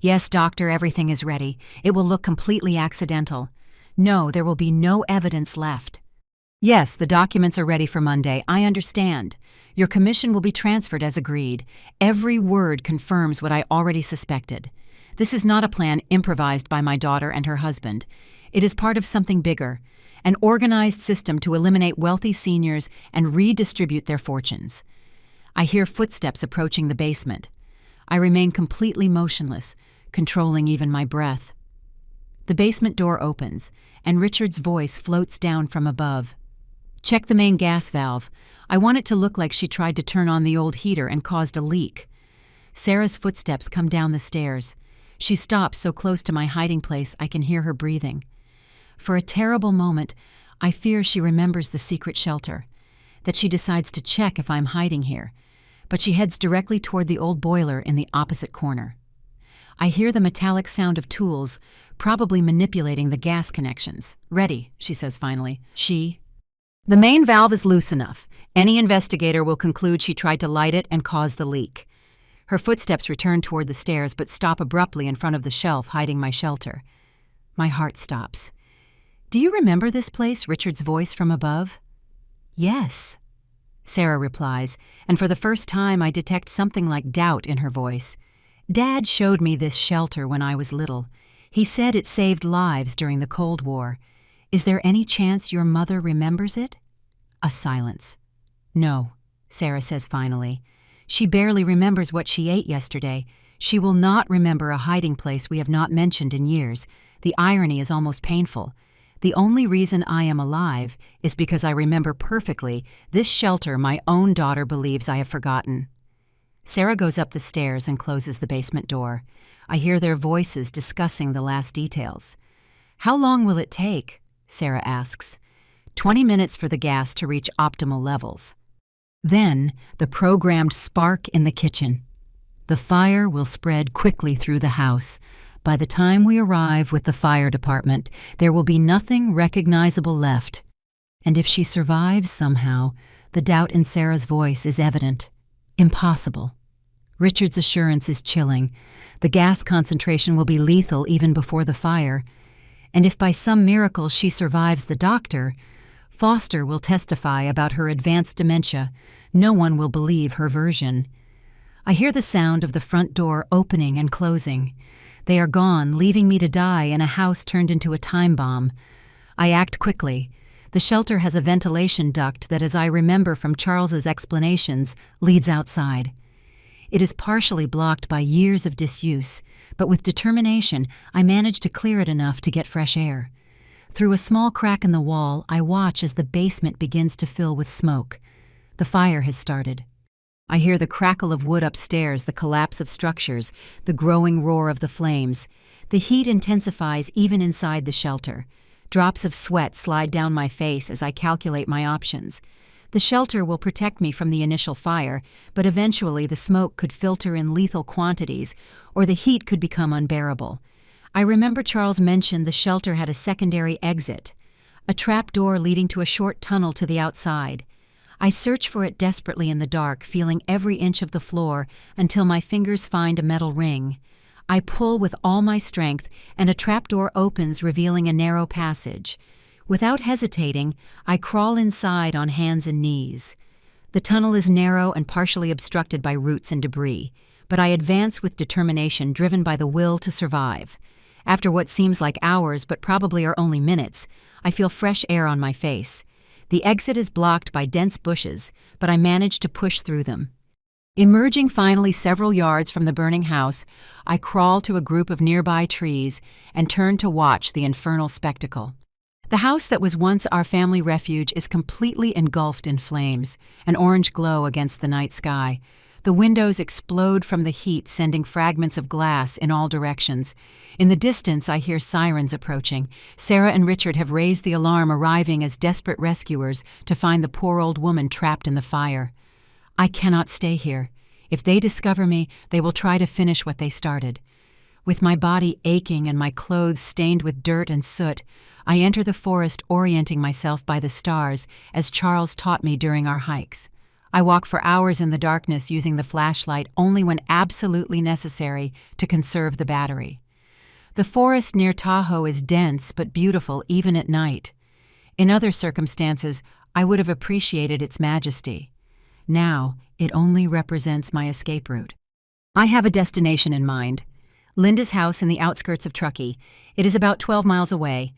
"Yes, doctor, everything is ready. It will look completely accidental. No, there will be no evidence left." "Yes, the documents are ready for Monday. I understand. Your commission will be transferred as agreed. Every word confirms what I already suspected. This is not a plan improvised by my daughter and her husband. It is part of something bigger, an organized system to eliminate wealthy seniors and redistribute their fortunes." I hear footsteps approaching the basement. I remain completely motionless, controlling even my breath. The basement door opens, and Richard's voice floats down from above. "Check the main gas valve. I want it to look like she tried to turn on the old heater and caused a leak." Sarah's footsteps come down the stairs. She stops so close to my hiding place I can hear her breathing. For a terrible moment, I fear she remembers the secret shelter, that she decides to check if I'm hiding here, but she heads directly toward the old boiler in the opposite corner. I hear the metallic sound of tools, probably manipulating the gas connections. "Ready," she says finally. The main valve is loose enough. Any investigator will conclude she tried to light it and cause the leak." Her footsteps return toward the stairs but stop abruptly in front of the shelf hiding my shelter. My heart stops. "Do you remember this place?" Richard's voice from above. "Yes," Sarah replies, and for the first time I detect something like doubt in her voice. "Dad showed me this shelter when I was little. He said it saved lives during the Cold War. Is there any chance your mother remembers it?" A silence. "No," Sarah says finally. "She barely remembers what she ate yesterday. She will not remember a hiding place we have not mentioned in years. The irony is almost painful. The only reason I am alive is because I remember perfectly this shelter my own daughter believes I have forgotten." Sarah goes up the stairs and closes the basement door. I hear their voices discussing the last details. "How long will it take?" Sarah asks. 20 minutes for the gas to reach optimal levels. Then, the programmed spark in the kitchen. The fire will spread quickly through the house. By the time we arrive with the fire department, there will be nothing recognizable left. And if she survives somehow, the doubt in Sarah's voice is evident. Impossible. Richard's assurance is chilling. The gas concentration will be lethal even before the fire. And if by some miracle she survives the doctor, Foster will testify about her advanced dementia. No one will believe her version. I hear the sound of the front door opening and closing. They are gone, leaving me to die in a house turned into a time bomb. I act quickly. The shelter has a ventilation duct that, as I remember from Charles's explanations, leads outside. It is partially blocked by years of disuse, but with determination, I manage to clear it enough to get fresh air. Through a small crack in the wall, I watch as the basement begins to fill with smoke. The fire has started. I hear the crackle of wood upstairs, the collapse of structures, the growing roar of the flames. The heat intensifies even inside the shelter. Drops of sweat slide down my face as I calculate my options. The shelter will protect me from the initial fire, but eventually the smoke could filter in lethal quantities, or the heat could become unbearable. I remember Charles mentioned the shelter had a secondary exit, a trap door leading to a short tunnel to the outside. I search for it desperately in the dark, feeling every inch of the floor until my fingers find a metal ring. I pull with all my strength, and a trapdoor opens, revealing a narrow passage. Without hesitating, I crawl inside on hands and knees. The tunnel is narrow and partially obstructed by roots and debris, but I advance with determination, driven by the will to survive. After what seems like hours, but probably are only minutes, I feel fresh air on my face. The exit is blocked by dense bushes, but I manage to push through them. Emerging finally several yards from the burning house, I crawl to a group of nearby trees and turn to watch the infernal spectacle. The house that was once our family refuge is completely engulfed in flames, an orange glow against the night sky. The windows explode from the heat, sending fragments of glass in all directions. In the distance, I hear sirens approaching. Sarah and Richard have raised the alarm, arriving as desperate rescuers to find the poor old woman trapped in the fire. I cannot stay here. If they discover me, they will try to finish what they started. With my body aching and my clothes stained with dirt and soot, I enter the forest, orienting myself by the stars, as Charles taught me during our hikes. I walk for hours in the darkness, using the flashlight only when absolutely necessary to conserve the battery. The forest near Tahoe is dense but beautiful even at night. In other circumstances, I would have appreciated its majesty. Now, it only represents my escape route. I have a destination in mind. Linda's house in the outskirts of Truckee. It is about 12 miles away.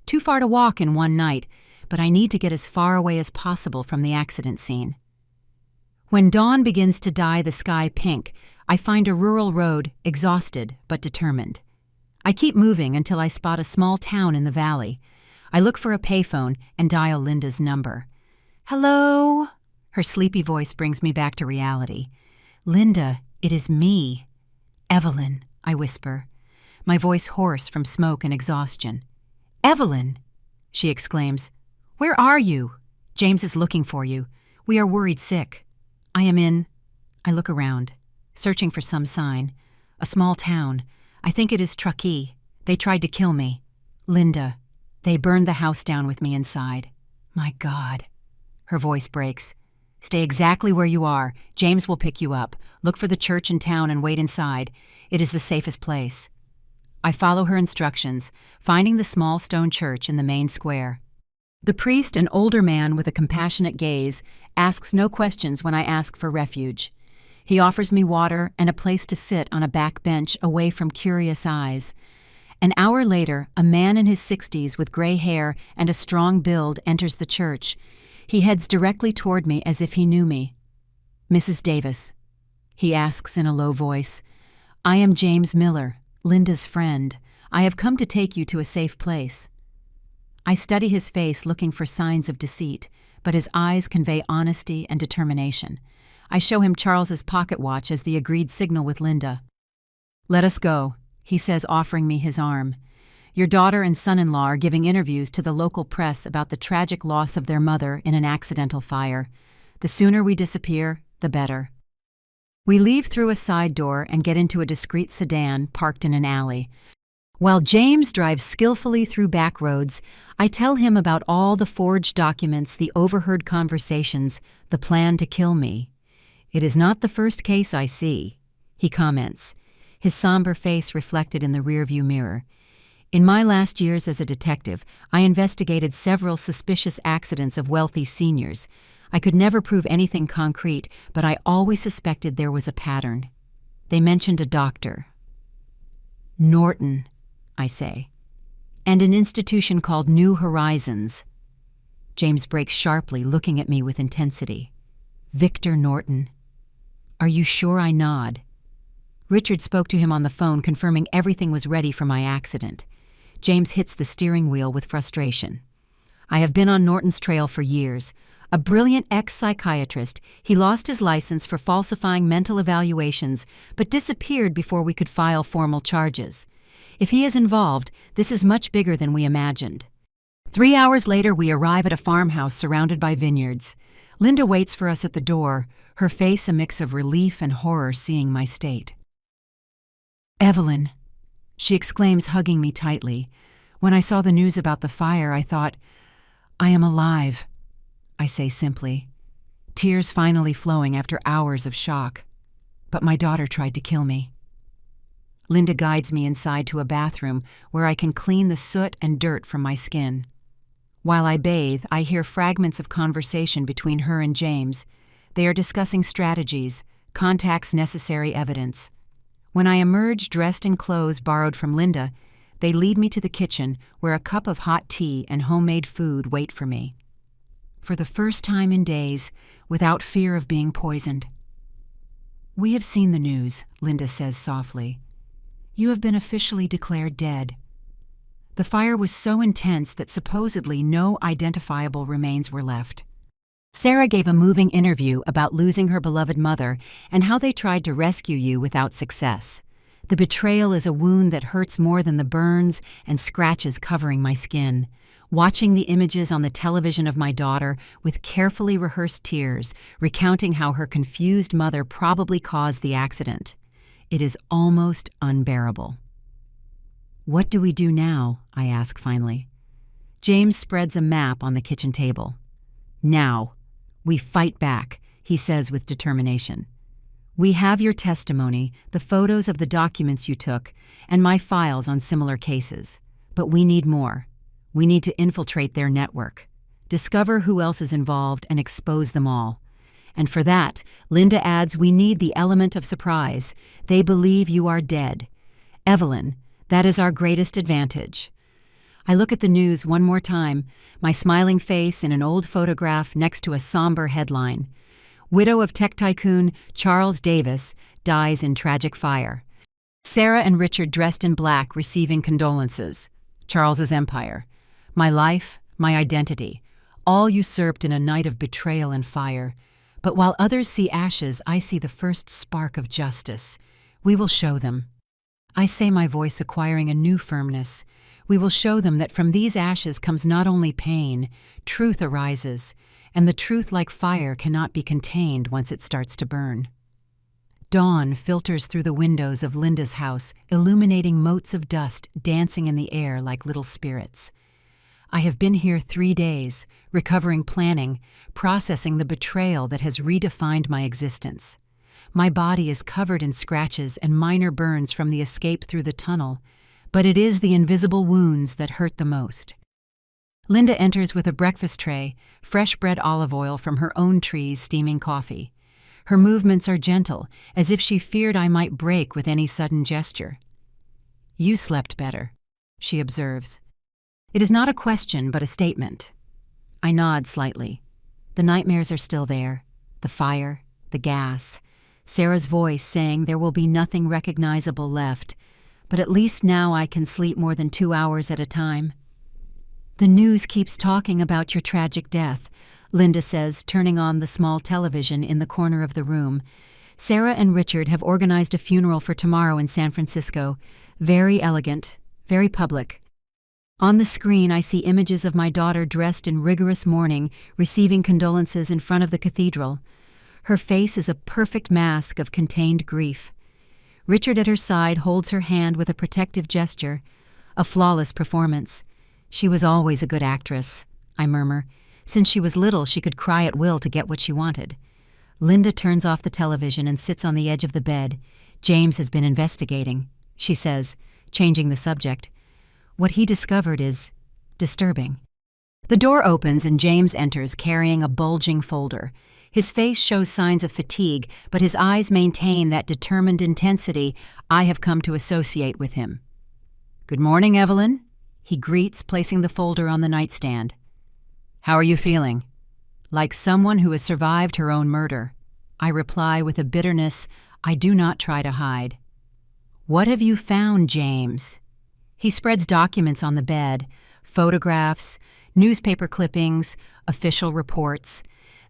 Too far to walk in one night, but I need to get as far away as possible from the accident scene. When dawn begins to dye the sky pink, I find a rural road, exhausted but determined. I keep moving until I spot a small town in the valley. I look for a payphone and dial Linda's number. "Hello?" Her sleepy voice brings me back to reality. "Linda, it is me." "Evelyn," I whisper, my voice hoarse from smoke and exhaustion. "Evelyn!" she exclaims. "Where are you? James is looking for you. We are worried sick." I look around, searching for some sign. A small town. I think it is Truckee. They tried to kill me. Linda. They burned the house down with me inside. My God. Her voice breaks. "Stay exactly where you are. James will pick you up. Look for the church in town and wait inside. It is the safest place." I follow her instructions, finding the small stone church in the main square. The priest, an older man with a compassionate gaze, asks no questions when I ask for refuge. He offers me water and a place to sit on a back bench away from curious eyes. An hour later, a man in his 60s with gray hair and a strong build enters the church. He heads directly toward me as if he knew me. "Mrs. Davis," he asks in a low voice. "I am James Miller, Linda's friend. I have come to take you to a safe place." I study his face, looking for signs of deceit, but his eyes convey honesty and determination. I show him Charles's pocket watch as the agreed signal with Linda. "Let us go," he says, offering me his arm. "Your daughter and son-in-law are giving interviews to the local press about the tragic loss of their mother in an accidental fire. The sooner we disappear, the better." We leave through a side door and get into a discreet sedan parked in an alley. While James drives skillfully through back roads, I tell him about all the forged documents, the overheard conversations, the plan to kill me. "It is not the first case I see," he comments, his somber face reflected in the rearview mirror. "In my last years as a detective, I investigated several suspicious accidents of wealthy seniors. I could never prove anything concrete, but I always suspected there was a pattern." They mentioned a doctor. "Norton," I say, "and an institution called New Horizons." James breaks sharply, looking at me with intensity. "Victor Norton." "Are you sure?" I nod. Richard spoke to him on the phone, confirming everything was ready for my accident. James hits the steering wheel with frustration. "I have been on Norton's trail for years. A brilliant ex-psychiatrist, he lost his license for falsifying mental evaluations, but disappeared before we could file formal charges. If he is involved, this is much bigger than we imagined." 3 hours later, we arrive at a farmhouse surrounded by vineyards. Linda waits for us at the door, her face a mix of relief and horror seeing my state. "Evelyn," she exclaims, hugging me tightly. "When I saw the news about the fire, I thought, I am alive," I say simply, tears finally flowing after hours of shock. "But my daughter tried to kill me." Linda guides me inside to a bathroom where I can clean the soot and dirt from my skin. While I bathe, I hear fragments of conversation between her and James. They are discussing strategies, contacts, necessary evidence. When I emerge dressed in clothes borrowed from Linda, they lead me to the kitchen where a cup of hot tea and homemade food wait for me. For the first time in days, without fear of being poisoned. "We have seen the news," Linda says softly. "You have been officially declared dead. The fire was so intense that supposedly no identifiable remains were left." Sarah gave a moving interview about losing her beloved mother and how they tried to rescue you without success. "The betrayal is a wound that hurts more than the burns and scratches covering my skin. Watching the images on the television of my daughter with carefully rehearsed tears, recounting how her confused mother probably caused the accident. It is almost unbearable." "What do we do now?" I ask finally. James spreads a map on the kitchen table. "Now, we fight back," he says with determination. "We have your testimony, the photos of the documents you took, and my files on similar cases. But we need more. We need to infiltrate their network, discover who else is involved, and expose them all. And for that," Linda adds, "we need the element of surprise. They believe you are dead. Evelyn, that is our greatest advantage." I look at the news one more time, my smiling face in an old photograph next to a somber headline. "Widow of tech tycoon Charles Davis dies in tragic fire. Sarah and Richard dressed in black receiving condolences. Charles's empire. My life, my identity, all usurped in a night of betrayal and fire. But while others see ashes, I see the first spark of justice. We will show them." I say, my voice acquiring a new firmness. "We will show them that from these ashes comes not only pain, truth arises, and the truth, like fire, cannot be contained once it starts to burn." Dawn filters through the windows of Linda's house, illuminating motes of dust dancing in the air like little spirits. I have been here 3 days, recovering planning, processing the betrayal that has redefined my existence. My body is covered in scratches and minor burns from the escape through the tunnel, but it is the invisible wounds that hurt the most. Linda enters with a breakfast tray, fresh bread, olive oil from her own trees, steaming coffee. Her movements are gentle, as if she feared I might break with any sudden gesture. "You slept better," she observes. It is not a question, but a statement. I nod slightly. The nightmares are still there. The fire, the gas, Sarah's voice saying there will be nothing recognizable left, but at least now I can sleep more than 2 hours at a time. "The news keeps talking about your tragic death," Linda says, turning on the small television in the corner of the room. "Sarah and Richard have organized a funeral for tomorrow in San Francisco. Very elegant, very public. On the screen, I see images of my daughter dressed in rigorous mourning, receiving condolences in front of the cathedral. Her face is a perfect mask of contained grief. Richard at her side holds her hand with a protective gesture. A flawless performance. She was always a good actress, I murmur. Since she was little, she could cry at will to get what she wanted. Linda turns off the television and sits on the edge of the bed. James has been investigating, she says, changing the subject. What he discovered is disturbing. The door opens and James enters carrying a bulging folder. His face shows signs of fatigue, but his eyes maintain that determined intensity I have come to associate with him. "Good morning, Evelyn," he greets, placing the folder on the nightstand. "How are you feeling?" "Like someone who has survived her own murder," I reply with a bitterness I do not try to hide. "What have you found, James?" He spreads documents on the bed, photographs, newspaper clippings, official reports.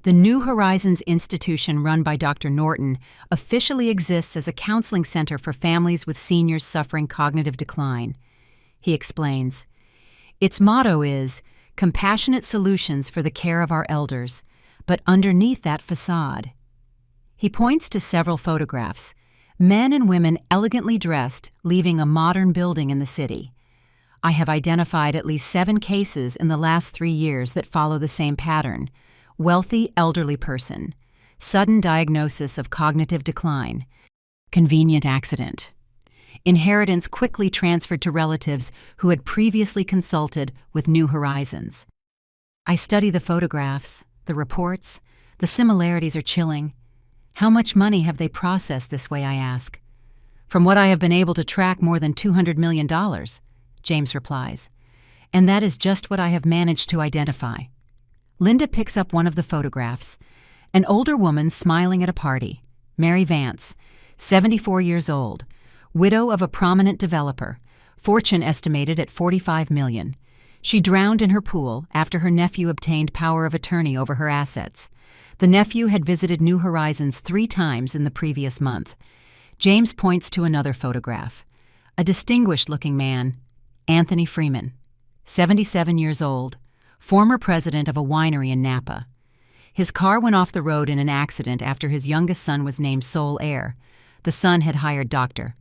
The New Horizons Institution run by Dr. Norton officially exists as a counseling center for families with seniors suffering cognitive decline. He explains, "Its motto is, compassionate solutions for the care of our elders, but underneath that facade." He points to several photographs, men and women elegantly dressed, leaving a modern building in the city. I have identified at least 7 cases in the last 3 years that follow the same pattern. Wealthy elderly person, sudden diagnosis of cognitive decline, convenient accident, inheritance quickly transferred to relatives who had previously consulted with New Horizons. I study the photographs, the reports. The similarities are chilling. How much money have they processed this way, I ask. "From what I have been able to track, more than $200 million, James replies. "And that is just what I have managed to identify." Linda picks up one of the photographs. An older woman smiling at a party. Mary Vance, 74 years old, widow of a prominent developer, fortune estimated at $45 million. She drowned in her pool after her nephew obtained power of attorney over her assets. The nephew had visited New Horizons 3 times in the previous month. James points to another photograph. A distinguished-looking man, Anthony Freeman, 77 years old, former president of a winery in Napa. His car went off the road in an accident after his youngest son was named sole heir. The son had hired Dr.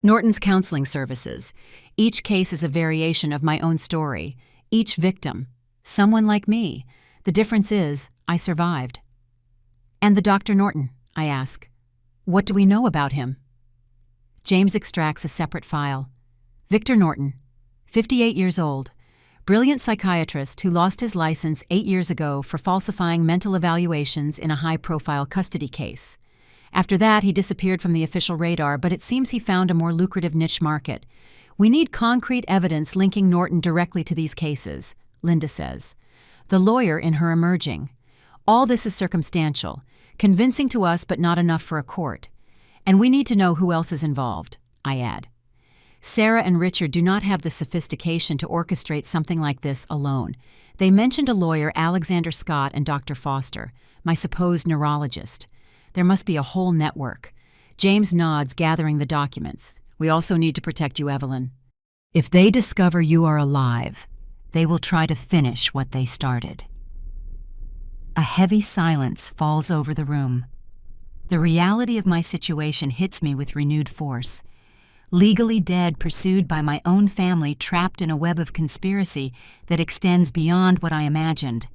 Norton's counseling services. Each case is a variation of my own story. Each victim, someone like me. The difference is, I survived. "And the Dr. Norton?" I ask. "What do we know about him?" James extracts a separate file. Victor Norton, 58 years old, brilliant psychiatrist who lost his license 8 years ago for falsifying mental evaluations in a high-profile custody case. After that, he disappeared from the official radar, but it seems he found a more lucrative niche market. "We need concrete evidence linking Norton directly to these cases," Linda says. The lawyer in her emerging. "All this is circumstantial, convincing to us but not enough for a court. And we need to know who else is involved," I add. Sarah and Richard do not have the sophistication to orchestrate something like this alone. They mentioned a lawyer, Alexander Scott, and Dr. Foster, my supposed neurologist. There must be a whole network. James nods, gathering the documents. "We also need to protect you, Evelyn. If they discover you are alive, they will try to finish what they started." A heavy silence falls over the room. The reality of my situation hits me with renewed force. Legally dead, pursued by my own family, trapped in a web of conspiracy that extends beyond what I imagined.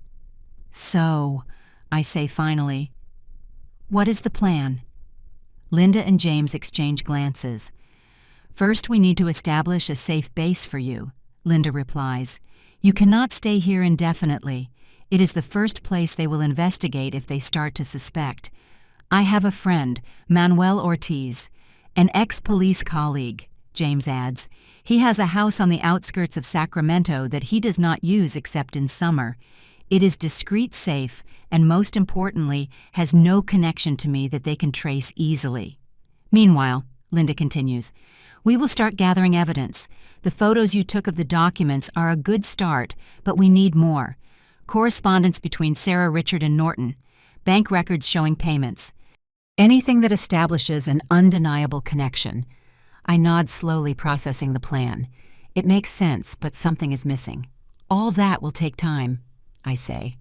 "So," I say finally, "what is the plan?" Linda and James exchange glances. "First, we need to establish a safe base for you," Linda replies. "You cannot stay here indefinitely. It is the first place they will investigate if they start to suspect. I have a friend, Manuel Ortiz, an ex-police colleague," James adds. "He has a house on the outskirts of Sacramento that he does not use except in summer. It is discreet, safe, and most importantly, has no connection to me that they can trace easily." "Meanwhile," Linda continues, "we will start gathering evidence. The photos you took of the documents are a good start, but we need more. Correspondence between Sarah, Richard, and Norton. Bank records showing payments. Anything that establishes an undeniable connection." I nod slowly, processing the plan. It makes sense, but something is missing. "All that will take time," I say.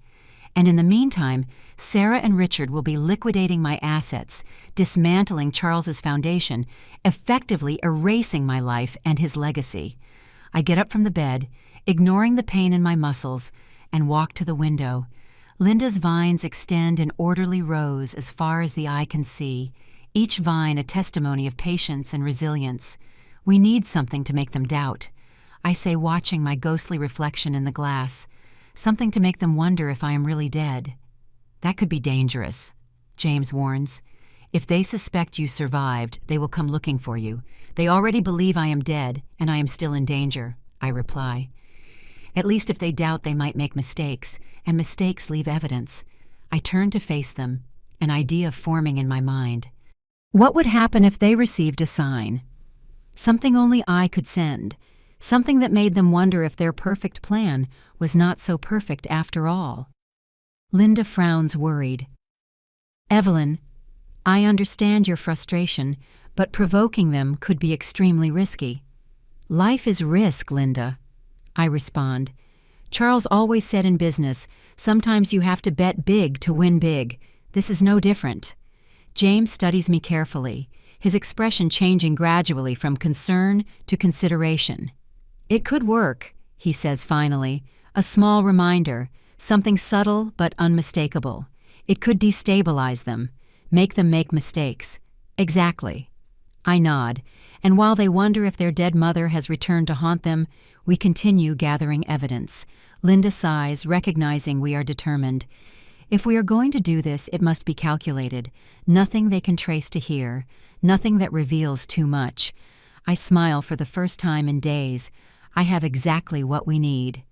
And in the meantime, Sarah and Richard will be liquidating my assets, dismantling Charles's foundation, effectively erasing my life and his legacy. I get up from the bed, ignoring the pain in my muscles, and walk to the window. Linda's vines extend in orderly rows as far as the eye can see, each vine a testimony of patience and resilience. We need something to make them doubt. I say, watching my ghostly reflection in the glass. Something to make them wonder if I am really dead. That could be dangerous, James warns. If they suspect you survived, they will come looking for you. They already believe I am dead, and I am still in danger, I reply. At least if they doubt, they might make mistakes, and mistakes leave evidence. I turn to face them, an idea forming in my mind. What would happen if they received a sign? Something only I could send. Something that made them wonder if their perfect plan was not so perfect after all. Linda frowns, worried. Evelyn, I understand your frustration, but provoking them could be extremely risky. Life is risk, Linda, I respond. Charles always said in business, sometimes you have to bet big to win big. This is no different. James studies me carefully, his expression changing gradually from concern to consideration. It could work, he says finally, a small reminder, something subtle but unmistakable. It could destabilize them, make them make mistakes. Exactly. I nod, and while they wonder if their dead mother has returned to haunt them, we continue gathering evidence. Linda sighs, recognizing we are determined. If we are going to do this, it must be calculated. Nothing they can trace to here, nothing that reveals too much. I smile for the first time in days. I have exactly what we need.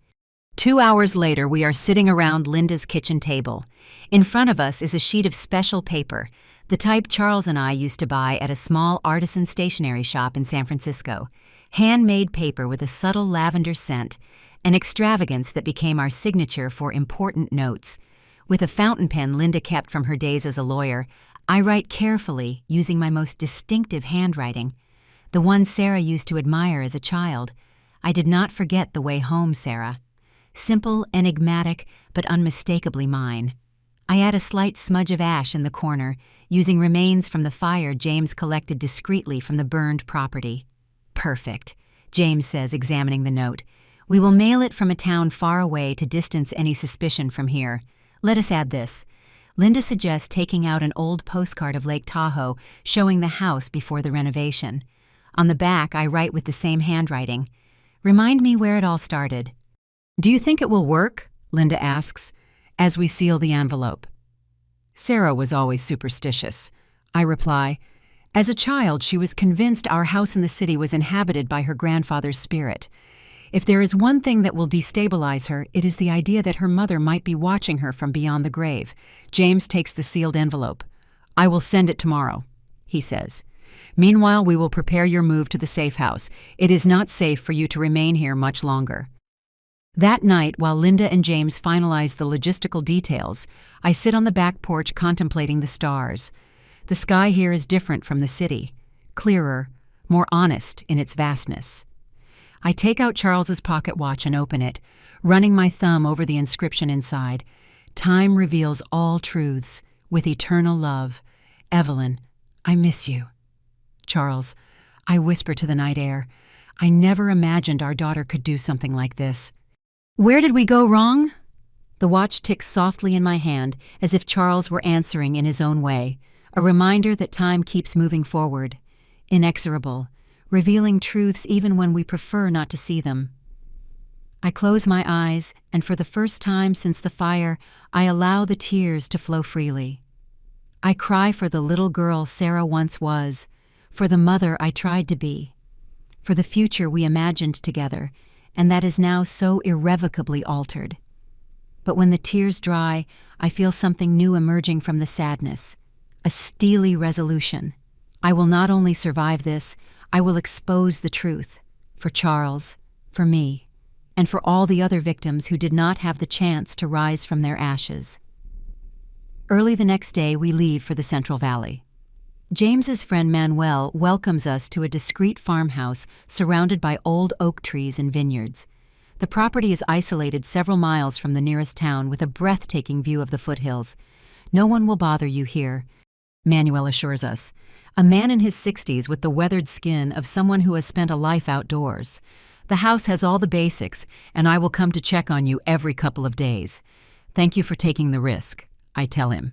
2 hours later, we are sitting around Linda's kitchen table. In front of us is a sheet of special paper, the type Charles and I used to buy at a small artisan stationery shop in San Francisco. Handmade paper with a subtle lavender scent, an extravagance that became our signature for important notes. With a fountain pen Linda kept from her days as a lawyer, I write carefully, using my most distinctive handwriting, the one Sarah used to admire as a child. I did not forget the way home, Sarah. Simple, enigmatic, but unmistakably mine. I add a slight smudge of ash in the corner, using remains from the fire James collected discreetly from the burned property. Perfect, James says, examining the note. We will mail it from a town far away to distance any suspicion from here. Let us add this. Linda suggests taking out an old postcard of Lake Tahoe showing the house before the renovation. On the back, I write with the same handwriting. Remind me where it all started. Do you think it will work? Linda asks, as we seal the envelope. Sarah was always superstitious. I reply, as a child, she was convinced our house in the city was inhabited by her grandfather's spirit. If there is one thing that will destabilize her, it is the idea that her mother might be watching her from beyond the grave. James takes the sealed envelope. I will send it tomorrow, he says. Meanwhile, we will prepare your move to the safe house. It is not safe for you to remain here much longer. That night, while Linda and James finalize the logistical details, I sit on the back porch contemplating the stars. The sky here is different from the city, clearer, more honest in its vastness. I take out Charles's pocket watch and open it, running my thumb over the inscription inside. Time reveals all truths, with eternal love. Evelyn, I miss you. Charles, I whisper to the night air. I never imagined our daughter could do something like this. Where did we go wrong? The watch ticks softly in my hand, as if Charles were answering in his own way, a reminder that time keeps moving forward, inexorable, revealing truths even when we prefer not to see them. I close my eyes, and for the first time since the fire, I allow the tears to flow freely. I cry for the little girl Sarah once was, for the mother I tried to be, for the future we imagined together, and that is now so irrevocably altered. But when the tears dry, I feel something new emerging from the sadness, a steely resolution. I will not only survive this, I will expose the truth, for Charles, for me, and for all the other victims who did not have the chance to rise from their ashes. Early the next day, we leave for the Central Valley. James's friend Manuel welcomes us to a discreet farmhouse surrounded by old oak trees and vineyards. The property is isolated several miles from the nearest town with a breathtaking view of the foothills. No one will bother you here, Manuel assures us. A man in his 60s with the weathered skin of someone who has spent a life outdoors. The house has all the basics, and I will come to check on you every couple of days. Thank you for taking the risk, I tell him,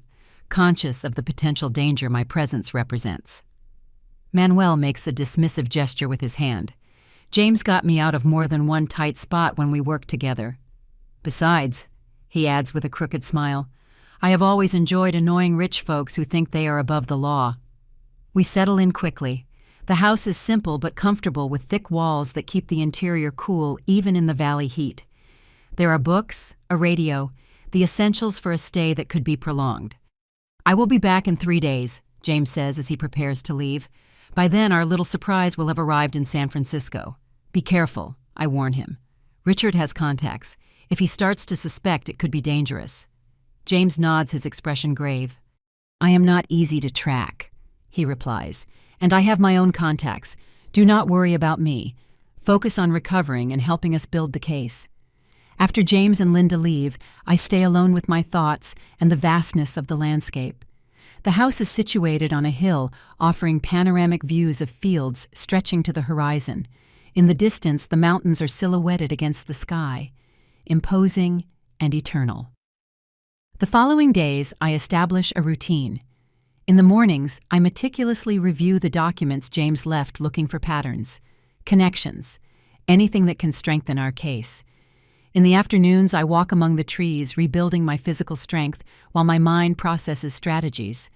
conscious of the potential danger my presence represents. Manuel makes a dismissive gesture with his hand. James got me out of more than one tight spot when we worked together. Besides, he adds with a crooked smile, I have always enjoyed annoying rich folks who think they are above the law. We settle in quickly. The house is simple but comfortable with thick walls that keep the interior cool even in the valley heat. There are books, a radio, the essentials for a stay that could be prolonged. I will be back in 3 days, James says as he prepares to leave. By then, our little surprise will have arrived in San Francisco. Be careful, I warn him. Richard has contacts. If he starts to suspect, it could be dangerous. James nods, his expression grave. I am not easy to track, he replies, and I have my own contacts. Do not worry about me. Focus on recovering and helping us build the case. After James and Linda leave, I stay alone with my thoughts and the vastness of the landscape. The house is situated on a hill, offering panoramic views of fields stretching to the horizon. In the distance, the mountains are silhouetted against the sky, imposing and eternal. The following days, I establish a routine. In the mornings, I meticulously review the documents James left looking for patterns, connections, anything that can strengthen our case. In the afternoons, I walk among the trees, rebuilding my physical strength while my mind processes strategies.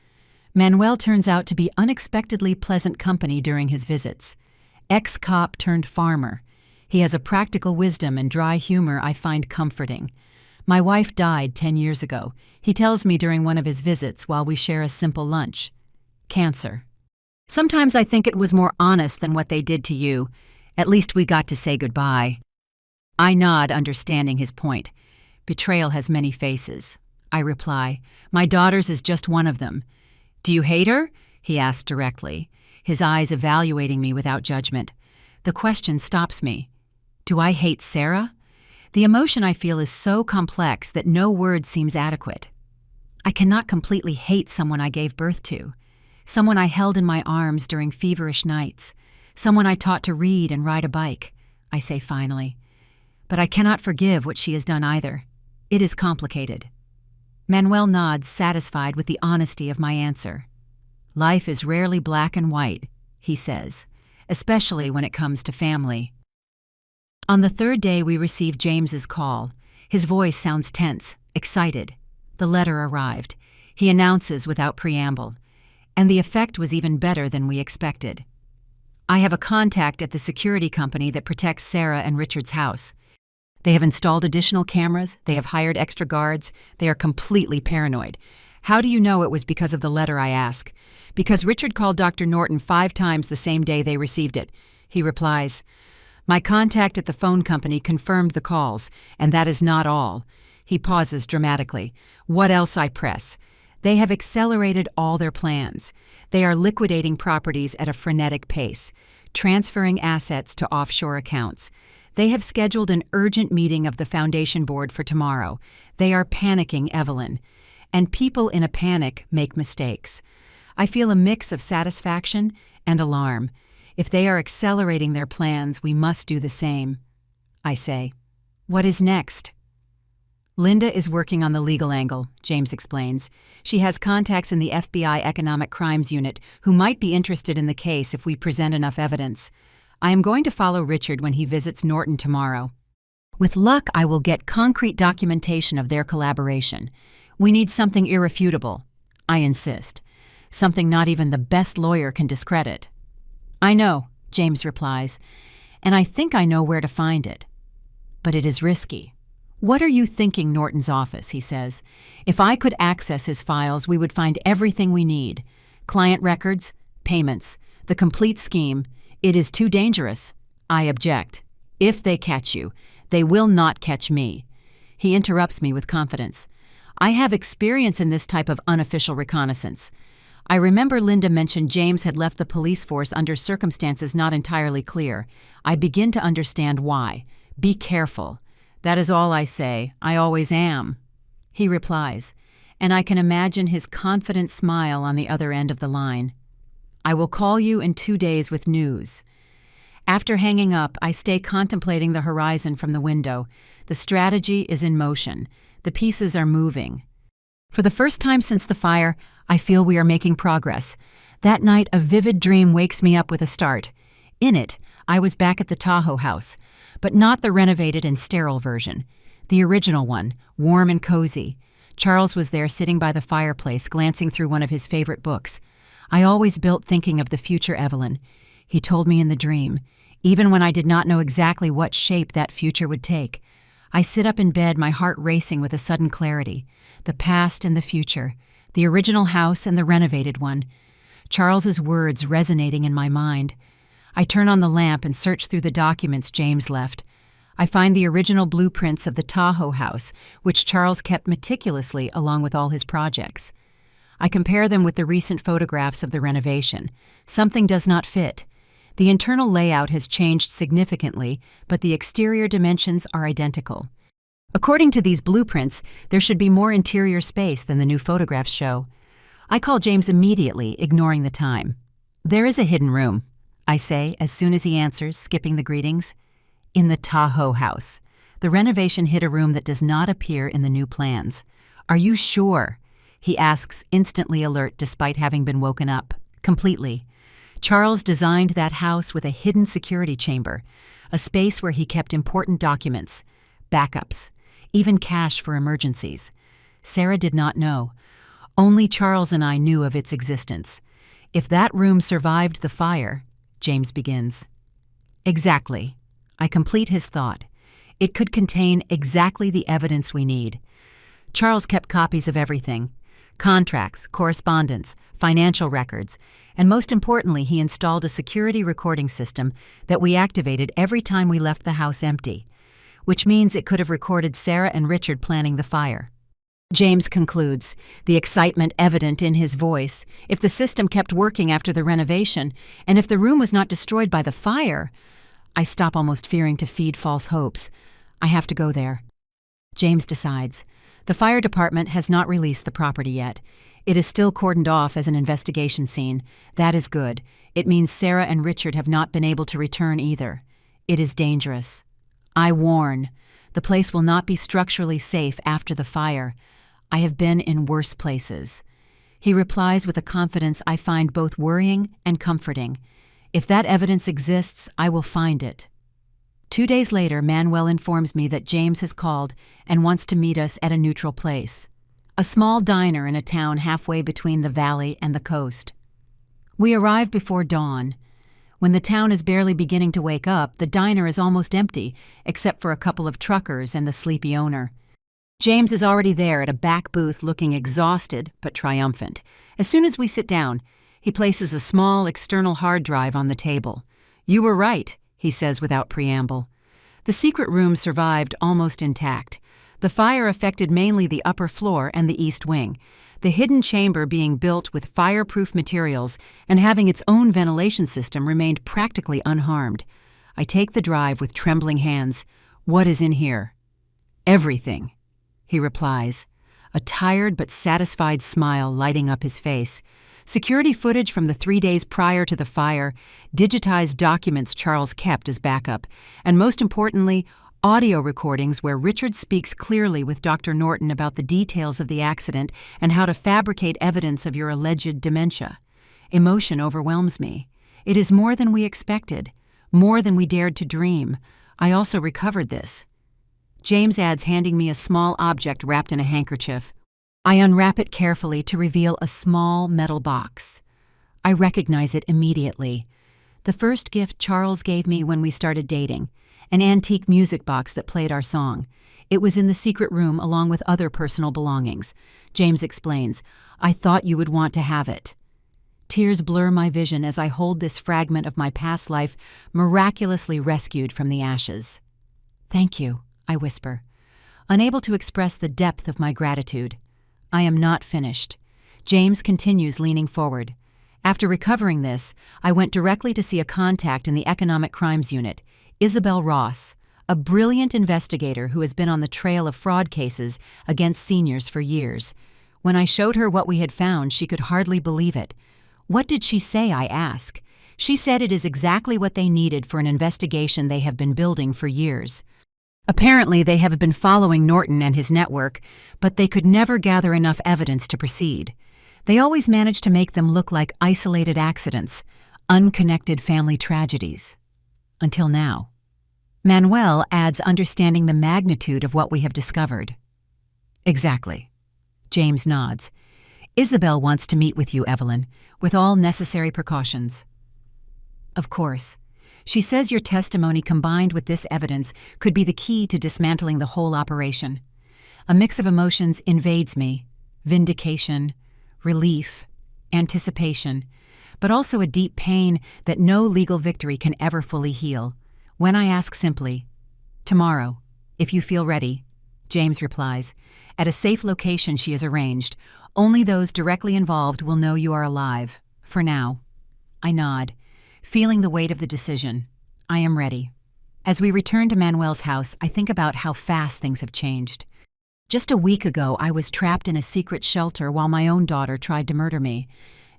Manuel turns out to be unexpectedly pleasant company during his visits. Ex-cop turned farmer. He has a practical wisdom and dry humor I find comforting. My wife died 10 years ago, he tells me during one of his visits while we share a simple lunch. Cancer. Sometimes I think it was more honest than what they did to you. At least we got to say goodbye. I nod, understanding his point. Betrayal has many faces. I reply, my daughter's is just one of them. Do you hate her? He asks directly, his eyes evaluating me without judgment. The question stops me. Do I hate Sarah? The emotion I feel is so complex that no word seems adequate. I cannot completely hate someone I gave birth to, someone I held in my arms during feverish nights, someone I taught to read and ride a bike, I say finally. But I cannot forgive what she has done either. It is complicated. Manuel nods, satisfied with the honesty of my answer. Life is rarely black and white, he says, especially when it comes to family. On the third day, we receive James's call. His voice sounds tense, excited. The letter arrived. He announces without preamble. And the effect was even better than we expected. I have a contact at the security company that protects Sarah and Richard's house. They have installed additional cameras, they have hired extra guards, they are completely paranoid. How do you know it was because of the letter, I ask? Because Richard called Dr. Norton 5 times the same day they received it. He replies, my contact at the phone company confirmed the calls, and that is not all. He pauses dramatically. What else, I press? They have accelerated all their plans. They are liquidating properties at a frenetic pace, transferring assets to offshore accounts. They have scheduled an urgent meeting of the foundation board for tomorrow. They are panicking Evelyn. And people in a panic make mistakes. I feel a mix of satisfaction and alarm. If they are accelerating their plans, we must do the same. I say, what is next? Linda is working on the legal angle, James explains. She has contacts in the FBI Economic Crimes Unit who might be interested in the case if we present enough evidence. I am going to follow Richard when he visits Norton tomorrow. With luck, I will get concrete documentation of their collaboration. We need something irrefutable, I insist. Something not even the best lawyer can discredit. I know, James replies, and I think I know where to find it. But it is risky. What are you thinking, Norton's office, he says. If I could access his files, we would find everything we need. Client records, payments, the complete scheme. It is too dangerous. I object. If they catch you, they will not catch me. He interrupts me with confidence. I have experience in this type of unofficial reconnaissance. I remember Linda mentioned James had left the police force under circumstances not entirely clear. I begin to understand why. Be careful. That is all I say. I always am. He replies, and I can imagine his confident smile on the other end of the line. I will call you in 2 days with news. After hanging up, I stay contemplating the horizon from the window. The strategy is in motion. The pieces are moving. For the first time since the fire, I feel we are making progress. That night, a vivid dream wakes me up with a start. In it, I was back at the Tahoe house, but not the renovated and sterile version. The original one, warm and cozy. Charles was there sitting by the fireplace, glancing through one of his favorite books. I always built thinking of the future Evelyn. He told me in the dream, even when I did not know exactly what shape that future would take. I sit up in bed, my heart racing with a sudden clarity. The past and the future. The original house and the renovated one. Charles's words resonating in my mind. I turn on the lamp and search through the documents James left. I find the original blueprints of the Tahoe house, which Charles kept meticulously along with all his projects. I compare them with the recent photographs of the renovation. Something does not fit. The internal layout has changed significantly, but the exterior dimensions are identical. According to these blueprints, there should be more interior space than the new photographs show. I call James immediately, ignoring the time. There is a hidden room, I say as soon as he answers, skipping the greetings. In the Tahoe house. The renovation hid a room that does not appear in the new plans. Are you sure? He asks, instantly alert despite having been woken up. Completely. Charles designed that house with a hidden security chamber, a space where he kept important documents, backups, even cash for emergencies. Sarah did not know. Only Charles and I knew of its existence. If that room survived the fire, James begins. Exactly. I complete his thought. It could contain exactly the evidence we need. Charles kept copies of everything. Contracts, correspondence, financial records, and most importantly, he installed a security recording system that we activated every time we left the house empty, which means it could have recorded Sarah and Richard planning the fire. James concludes, the excitement evident in his voice. If the system kept working after the renovation, and if the room was not destroyed by the fire, I stop almost fearing to feed false hopes. I have to go there. James decides. The fire department has not released the property yet. It is still cordoned off as an investigation scene. That is good. It means Sarah and Richard have not been able to return either. It is dangerous. I warn. The place will not be structurally safe after the fire. I have been in worse places. He replies with a confidence I find both worrying and comforting. If that evidence exists, I will find it. 2 days later, Manuel informs me that James has called and wants to meet us at a neutral place, a small diner in a town halfway between the valley and the coast. We arrive before dawn. When the town is barely beginning to wake up, the diner is almost empty, except for a couple of truckers and the sleepy owner. James is already there at a back booth looking exhausted but triumphant. As soon as we sit down, he places a small external hard drive on the table. You were right, he says without preamble. The secret room survived almost intact. The fire affected mainly the upper floor and the east wing, the hidden chamber being built with fireproof materials and having its own ventilation system remained practically unharmed. I take the drive with trembling hands. What is in here? Everything, he replies, a tired but satisfied smile lighting up his face. Security footage from the 3 days prior to the fire, digitized documents Charles kept as backup, and most importantly, audio recordings where Richard speaks clearly with Dr. Norton about the details of the accident and how to fabricate evidence of your alleged dementia. Emotion overwhelms me. It is more than we expected, more than we dared to dream. I also recovered this. James adds, handing me a small object wrapped in a handkerchief. I unwrap it carefully to reveal a small metal box. I recognize it immediately. The first gift Charles gave me when we started dating, an antique music box that played our song. It was in the secret room along with other personal belongings. James explains, I thought you would want to have it. Tears blur my vision as I hold this fragment of my past life miraculously rescued from the ashes. Thank you, I whisper, unable to express the depth of my gratitude. I am not finished. James continues leaning forward. After recovering this, I went directly to see a contact in the Economic Crimes Unit, Isabel Ross, a brilliant investigator who has been on the trail of fraud cases against seniors for years. When I showed her what we had found, she could hardly believe it. What did she say, I ask? She said it is exactly what they needed for an investigation they have been building for years. Apparently, they have been following Norton and his network, but they could never gather enough evidence to proceed. They always managed to make them look like isolated accidents, unconnected family tragedies. Until now. Manuel adds, understanding the magnitude of what we have discovered. Exactly. James nods. Isabel wants to meet with you, Evelyn, with all necessary precautions. Of course. She says your testimony combined with this evidence could be the key to dismantling the whole operation. A mix of emotions invades me. Vindication, relief, anticipation, but also a deep pain that no legal victory can ever fully heal. When I ask simply, tomorrow, if you feel ready, James replies, at a safe location she has arranged. Only those directly involved will know you are alive. For now. I nod, feeling the weight of the decision. I am ready. As we return to Manuel's house, I think about how fast things have changed. Just a week ago, I was trapped in a secret shelter while my own daughter tried to murder me.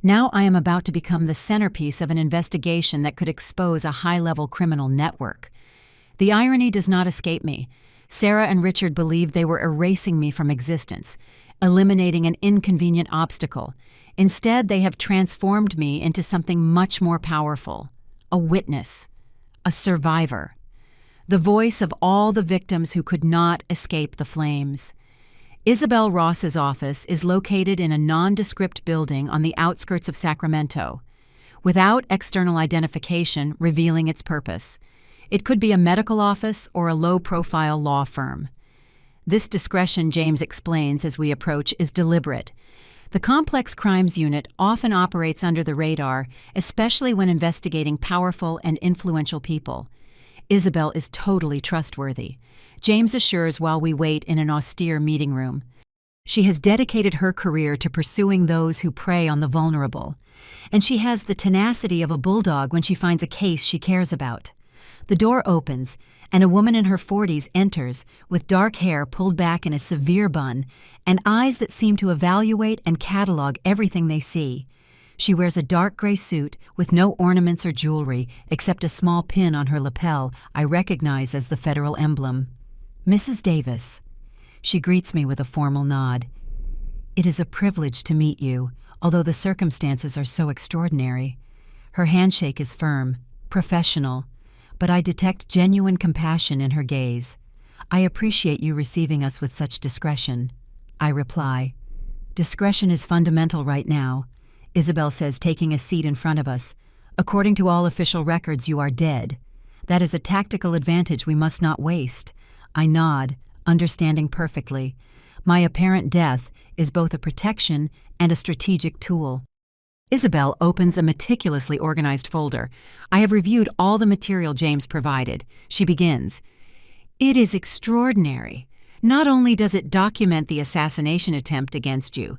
Now I am about to become the centerpiece of an investigation that could expose a high-level criminal network. The irony does not escape me. Sarah and Richard believed they were erasing me from existence, eliminating an inconvenient obstacle. Instead, they have transformed me into something much more powerful. A witness. A survivor. The voice of all the victims who could not escape the flames. Isabel Ross's office is located in a nondescript building on the outskirts of Sacramento, without external identification revealing its purpose. It could be a medical office or a low-profile law firm. This discretion, James explains as we approach, is deliberate. The Complex Crimes Unit often operates under the radar, especially when investigating powerful and influential people. Isabel is totally trustworthy, James assures while we wait in an austere meeting room. She has dedicated her career to pursuing those who prey on the vulnerable, and she has the tenacity of a bulldog when she finds a case she cares about. The door opens, and a woman in her 40s enters with dark hair pulled back in a severe bun and eyes that seem to evaluate and catalog everything they see. She wears a dark gray suit with no ornaments or jewelry except a small pin on her lapel I recognize as the federal emblem. Mrs. Davis. She greets me with a formal nod. It is a privilege to meet you, although the circumstances are so extraordinary. Her handshake is firm, professional, but I detect genuine compassion in her gaze. I appreciate you receiving us with such discretion. I reply. Discretion is fundamental right now, Isabel says, taking a seat in front of us. According to all official records, you are dead. That is a tactical advantage we must not waste. I nod, understanding perfectly. My apparent death is both a protection and a strategic tool. Isabel opens a meticulously organized folder. I have reviewed all the material James provided. She begins. It is extraordinary. Not only does it document the assassination attempt against you,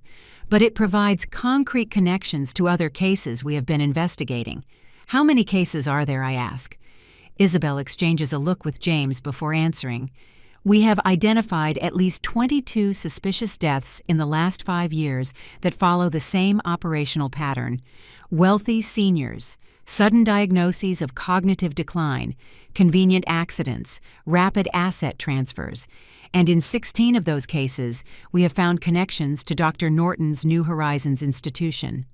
but it provides concrete connections to other cases we have been investigating. How many cases are there, I ask? Isabel exchanges a look with James before answering. We have identified at least 22 suspicious deaths in the last 5 years that follow the same operational pattern. Wealthy seniors, sudden diagnoses of cognitive decline, convenient accidents, rapid asset transfers, and in 16 of those cases, we have found connections to Dr. Norton's New Horizons institution.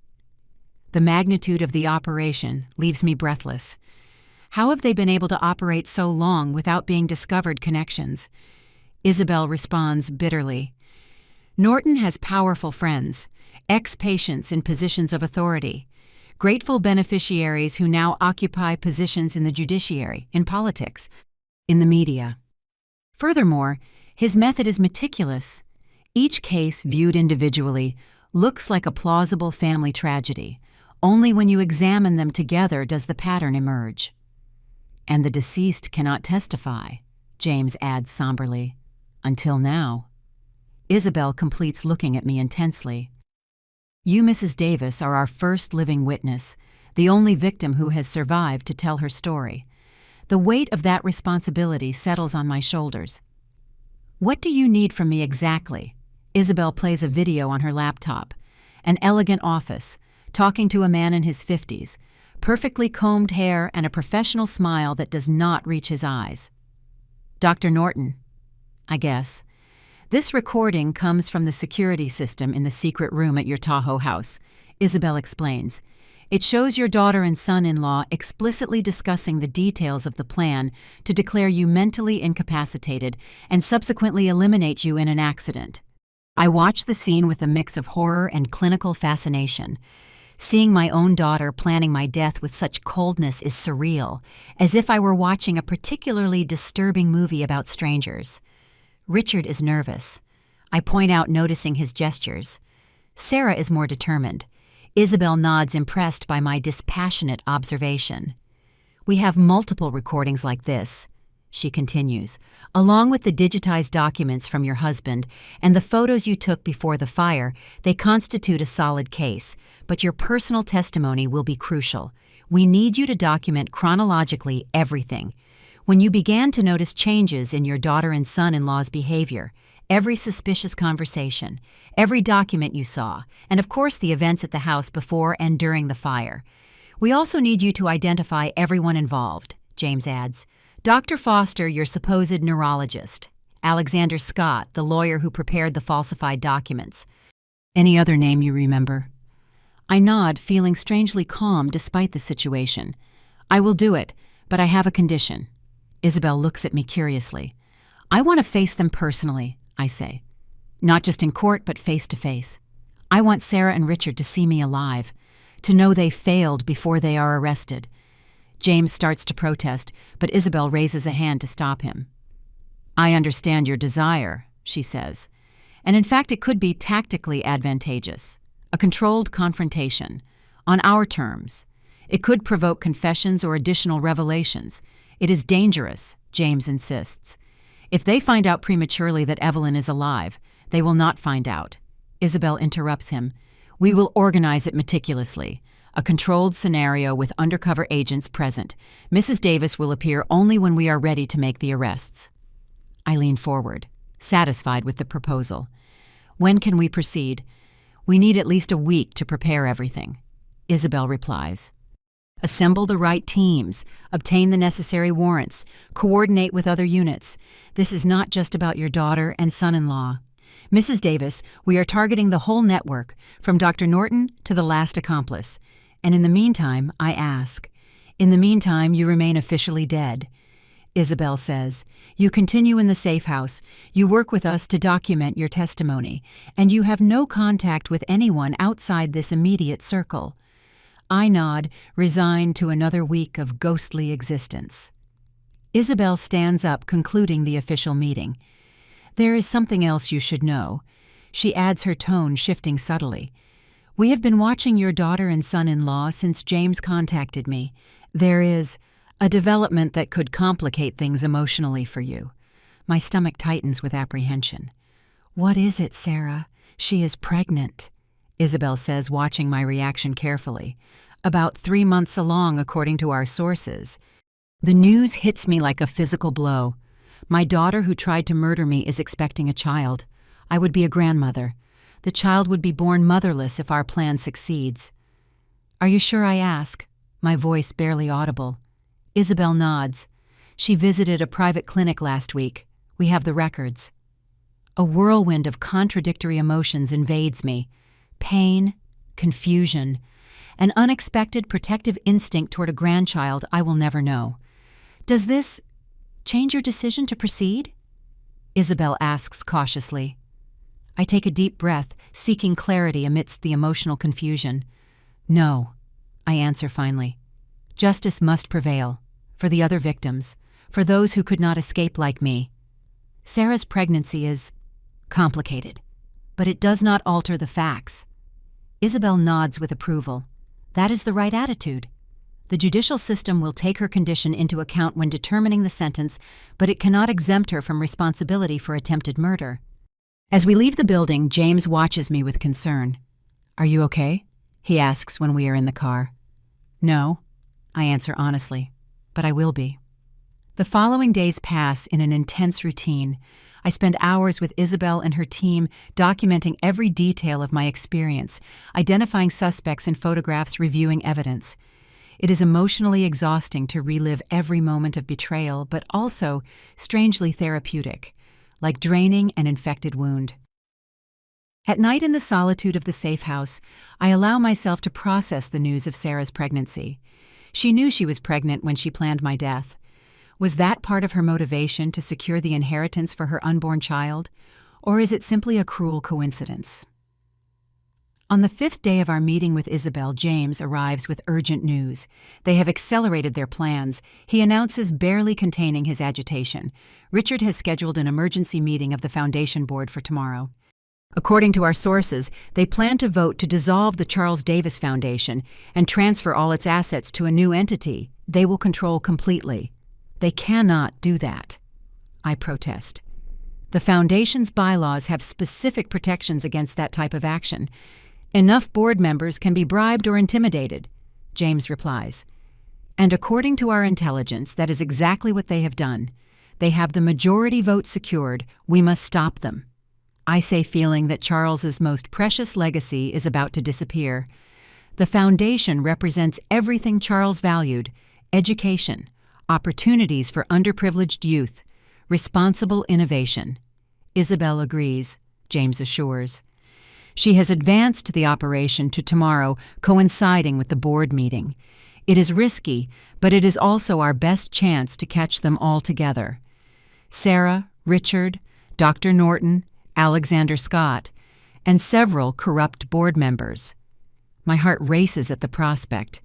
The magnitude of the operation leaves me breathless. How have they been able to operate so long without being discovered connections? Isabel responds bitterly. Norton has powerful friends, ex-patients in positions of authority, grateful beneficiaries who now occupy positions in the judiciary, in politics, in the media. Furthermore, his method is meticulous. Each case, viewed individually, looks like a plausible family tragedy. Only when you examine them together does the pattern emerge. And the deceased cannot testify, James adds somberly. Until now. Isabel completes, looking at me intensely. You, Mrs. Davis, are our first living witness, the only victim who has survived to tell her story. The weight of that responsibility settles on my shoulders. "What do you need from me exactly?" Isabel plays a video on her laptop. An elegant office, talking to a man in his 50s, perfectly combed hair and a professional smile that does not reach his eyes. "Dr. Norton, I guess. This recording comes from the security system in the secret room at your Tahoe house," Isabel explains. "It shows your daughter and son-in-law explicitly discussing the details of the plan to declare you mentally incapacitated and subsequently eliminate you in an accident." I watch the scene with a mix of horror and clinical fascination. Seeing my own daughter planning my death with such coldness is surreal, as if I were watching a particularly disturbing movie about strangers. Richard is nervous. I point out, noticing his gestures. Sarah is more determined. Isabel nods, impressed by my dispassionate observation. "We have multiple recordings like this," she continues, "along with the digitized documents from your husband and the photos you took before the fire. They constitute a solid case, but your personal testimony will be crucial. We need you to document chronologically everything. When you began to notice changes in your daughter and son-in-law's behavior, every suspicious conversation, every document you saw, and of course the events at the house before and during the fire. We also need you to identify everyone involved," James adds. "Dr. Foster, your supposed neurologist. Alexander Scott, the lawyer who prepared the falsified documents. Any other name you remember?" I nod, feeling strangely calm despite the situation. "I will do it, but I have a condition." Isabel looks at me curiously. "I want to face them personally," I say. "Not just in court, but face to face. I want Sarah and Richard to see me alive, to know they failed before they are arrested." James starts to protest, but Isabel raises a hand to stop him. "I understand your desire," she says, "and in fact it could be tactically advantageous. A controlled confrontation, on our terms. It could provoke confessions or additional revelations. It is dangerous," James insists. "If they find out prematurely that Evelyn is alive, they will not find out." Isabel interrupts him. "We will organize it meticulously. A controlled scenario with undercover agents present. Mrs. Davis will appear only when we are ready to make the arrests." I lean forward, satisfied with the proposal. "When can we proceed?" "We need at least a week to prepare everything," Isabel replies. "Assemble the right teams, obtain the necessary warrants, coordinate with other units. This is not just about your daughter and son-in-law. Mrs. Davis, we are targeting the whole network, from Dr. Norton to the last accomplice. And in the meantime, I ask, in the meantime, you remain officially dead." Isabel says, "You continue in the safe house, you work with us to document your testimony, and you have no contact with anyone outside this immediate circle." I nod, resigned to another week of ghostly existence. Isabel stands up, concluding the official meeting. "There is something else you should know." She adds, her tone shifting subtly. "We have been watching your daughter and son-in-law since James contacted me. There is a development that could complicate things emotionally for you." My stomach tightens with apprehension. "What is it, Sarah? She is pregnant," Isabel says, watching my reaction carefully. "About 3 months along, according to our sources." The news hits me like a physical blow. My daughter, who tried to murder me, is expecting a child. I would be a grandmother. The child would be born motherless if our plan succeeds. "Are you sure?" I ask, my voice barely audible. Isabel nods. "She visited a private clinic last week. We have the records." A whirlwind of contradictory emotions invades me. Pain, confusion, an unexpected protective instinct toward a grandchild I will never know. "Does this change your decision to proceed?" Isabel asks cautiously. I take a deep breath, seeking clarity amidst the emotional confusion. "No," I answer finally. "Justice must prevail, for the other victims, for those who could not escape like me. Sarah's pregnancy is complicated, but it does not alter the facts." Isabel nods with approval. That is the right attitude. The judicial system will take her condition into account when determining the sentence, but it cannot exempt her from responsibility for attempted murder. As we leave the building, James watches me with concern. "Are you okay?" he asks when we are in the car. "No," I answer honestly, "but I will be." The following days pass in an intense routine. I spend hours with Isabel and her team documenting every detail of my experience, identifying suspects in photographs, reviewing evidence. It is emotionally exhausting to relive every moment of betrayal, but also strangely therapeutic, like draining an infected wound. At night in the solitude of the safe house, I allow myself to process the news of Sarah's pregnancy. She knew she was pregnant when she planned my death. Was that part of her motivation to secure the inheritance for her unborn child, or is it simply a cruel coincidence? On the 5th day of our meeting with Isabel, James arrives with urgent news. They have accelerated their plans. He announces, barely containing his agitation. Richard has scheduled an emergency meeting of the foundation board for tomorrow. According to our sources, they plan to vote to dissolve the Charles Davis Foundation and transfer all its assets to a new entity they will control completely. They cannot do that. I protest. The foundation's bylaws have specific protections against that type of action. Enough board members can be bribed or intimidated, James replies. And according to our intelligence, that is exactly what they have done. They have the majority vote secured. We must stop them. I say, feeling that Charles's most precious legacy is about to disappear. The foundation represents everything Charles valued: education, opportunities for underprivileged youth, responsible innovation. Isabel agrees, James assures. She has advanced the operation to tomorrow, coinciding with the board meeting. It is risky, but it is also our best chance to catch them all together. Sarah, Richard, Dr. Norton, Alexander Scott, and several corrupt board members. My heart races at the prospect.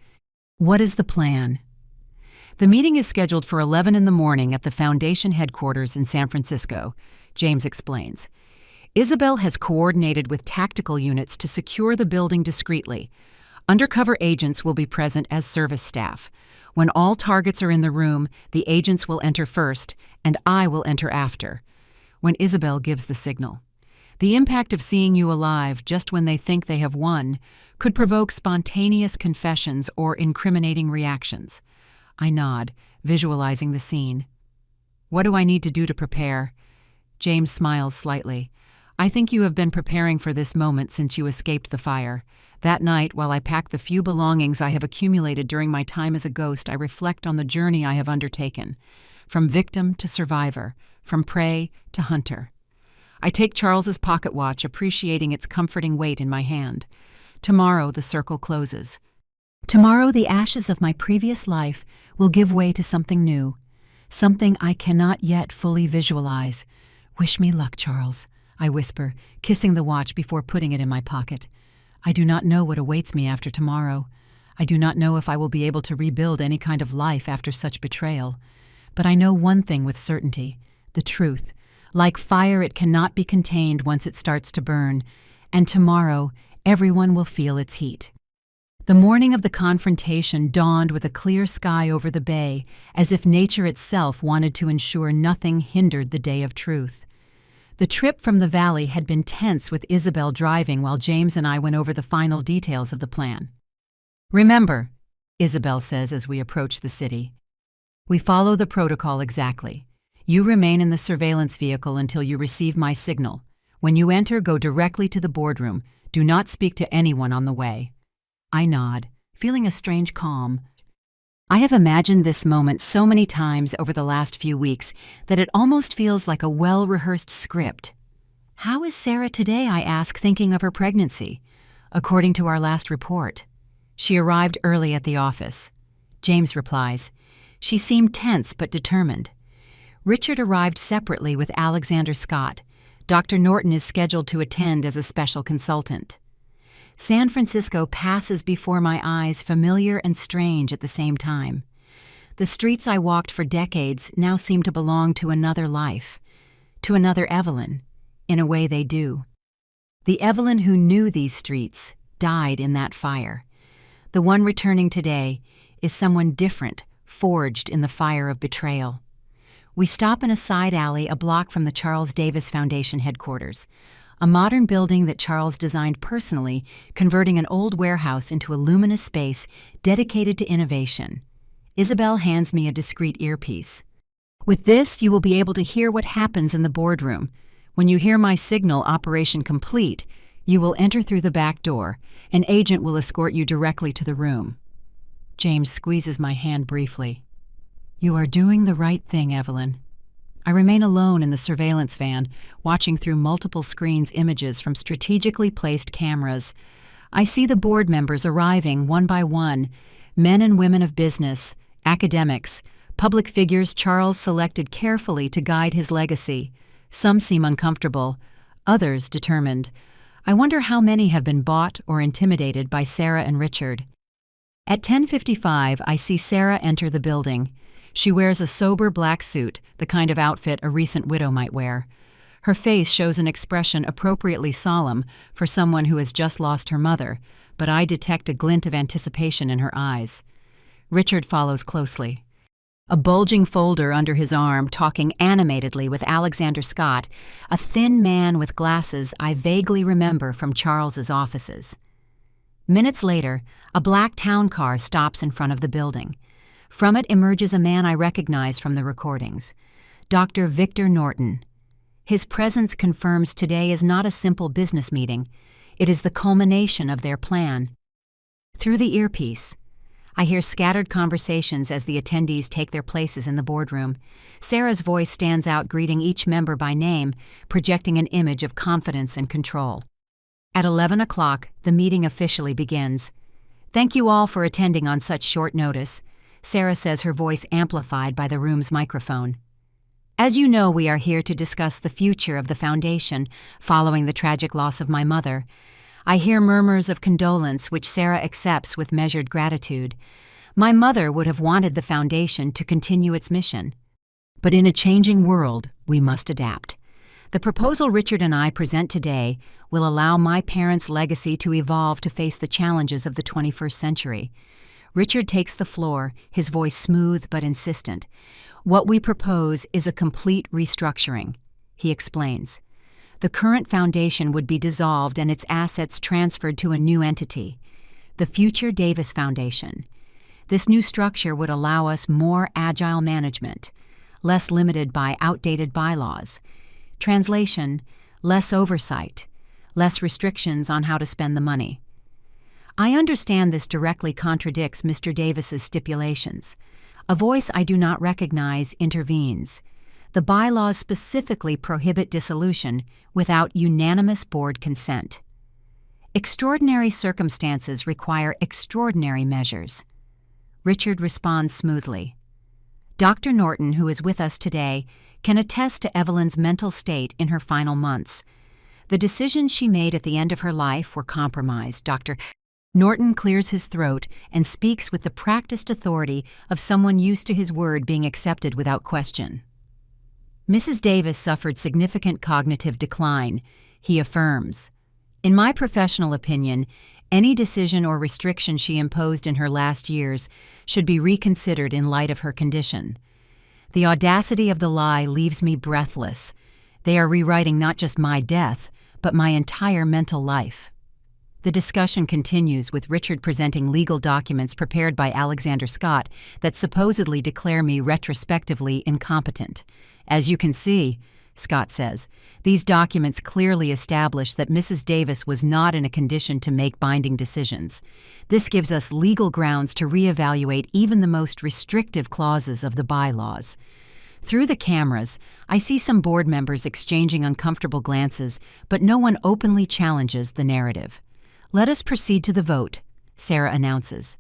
What is the plan? The meeting is scheduled for 11 in the morning at the foundation headquarters in San Francisco, James explains. Isabel has coordinated with tactical units to secure the building discreetly. Undercover agents will be present as service staff. When all targets are in the room, the agents will enter first, and I will enter after, when Isabel gives the signal. The impact of seeing you alive just when they think they have won could provoke spontaneous confessions or incriminating reactions. I nod, visualizing the scene. What do I need to do to prepare? James smiles slightly. I think you have been preparing for this moment since you escaped the fire. That night, while I pack the few belongings I have accumulated during my time as a ghost, I reflect on the journey I have undertaken, from victim to survivor, from prey to hunter. I take Charles's pocket watch, appreciating its comforting weight in my hand. Tomorrow the circle closes. Tomorrow the ashes of my previous life will give way to something new, something I cannot yet fully visualize. Wish me luck, Charles, I whisper, kissing the watch before putting it in my pocket. I do not know what awaits me after tomorrow. I do not know if I will be able to rebuild any kind of life after such betrayal. But I know one thing with certainty: the truth. Like fire, it cannot be contained once it starts to burn, and tomorrow everyone will feel its heat. The morning of the confrontation dawned with a clear sky over the bay, as if nature itself wanted to ensure nothing hindered the day of truth. The trip from the valley had been tense, with Isabel driving while James and I went over the final details of the plan. Remember, Isabel says as we approach the city, we follow the protocol exactly. You remain in the surveillance vehicle until you receive my signal. When you enter, go directly to the boardroom. Do not speak to anyone on the way. I nod, feeling a strange calm. I have imagined this moment so many times over the last few weeks that it almost feels like a well-rehearsed script. How is Sarah today, I ask, thinking of her pregnancy? According to our last report, she arrived early at the office. James replies, she seemed tense but determined. Richard arrived separately with Alexander Scott. Dr. Norton is scheduled to attend as a special consultant. San Francisco passes before my eyes, familiar and strange at the same time. The streets I walked for decades now seem to belong to another life, to another Evelyn. In a way they do. The Evelyn who knew these streets died in that fire. The one returning today is someone different, forged in the fire of betrayal. We stop in a side alley a block from the Charles Davis Foundation headquarters, a modern building that Charles designed personally, converting an old warehouse into a luminous space dedicated to innovation. Isabel hands me a discreet earpiece. With this, you will be able to hear what happens in the boardroom. When you hear my signal, Operation Complete, you will enter through the back door. An agent will escort you directly to the room. James squeezes my hand briefly. You are doing the right thing, Evelyn. I remain alone in the surveillance van, watching through multiple screens images from strategically placed cameras. I see the board members arriving one by one, men and women of business, academics, public figures Charles selected carefully to guide his legacy. Some seem uncomfortable, others determined. I wonder how many have been bought or intimidated by Sarah and Richard. At 10:55, I see Sarah enter the building. She wears a sober black suit, the kind of outfit a recent widow might wear. Her face shows an expression appropriately solemn for someone who has just lost her mother, but I detect a glint of anticipation in her eyes. Richard follows closely. A bulging folder under his arm, talking animatedly with Alexander Scott, a thin man with glasses I vaguely remember from Charles's offices. Minutes later, a black town car stops in front of the building. From it emerges a man I recognize from the recordings, Dr. Victor Norton. His presence confirms today is not a simple business meeting. It is the culmination of their plan. Through the earpiece, I hear scattered conversations as the attendees take their places in the boardroom. Sarah's voice stands out, greeting each member by name, projecting an image of confidence and control. At 11 o'clock, the meeting officially begins. Thank you all for attending on such short notice, Sarah says, her voice amplified by the room's microphone. As you know, we are here to discuss the future of the foundation following the tragic loss of my mother. I hear murmurs of condolence, which Sarah accepts with measured gratitude. My mother would have wanted the foundation to continue its mission. But in a changing world, we must adapt. The proposal Richard and I present today will allow my parents' legacy to evolve to face the challenges of the 21st century. Richard takes the floor, his voice smooth but insistent. What we propose is a complete restructuring, he explains. The current foundation would be dissolved and its assets transferred to a new entity, the Future Davis Foundation. This new structure would allow us more agile management, less limited by outdated bylaws. Translation, less oversight, less restrictions on how to spend the money. I understand this directly contradicts Mr. Davis's stipulations. A voice I do not recognize intervenes. The bylaws specifically prohibit dissolution without unanimous board consent. Extraordinary circumstances require extraordinary measures. Richard responds smoothly. Dr. Norton, who is with us today, can attest to Evelyn's mental state in her final months. The decisions she made at the end of her life were compromised. Dr. Norton clears his throat and speaks with the practiced authority of someone used to his word being accepted without question. Mrs. Davis suffered significant cognitive decline, he affirms. In my professional opinion, any decision or restriction she imposed in her last years should be reconsidered in light of her condition. The audacity of the lie leaves me breathless. They are rewriting not just my death, but my entire mental life. The discussion continues with Richard presenting legal documents prepared by Alexander Scott that supposedly declare me retrospectively incompetent. As you can see, Scott says, these documents clearly establish that Mrs. Davis was not in a condition to make binding decisions. This gives us legal grounds to reevaluate even the most restrictive clauses of the bylaws. Through the cameras, I see some board members exchanging uncomfortable glances, but no one openly challenges the narrative. Let us proceed to the vote, Sarah announces.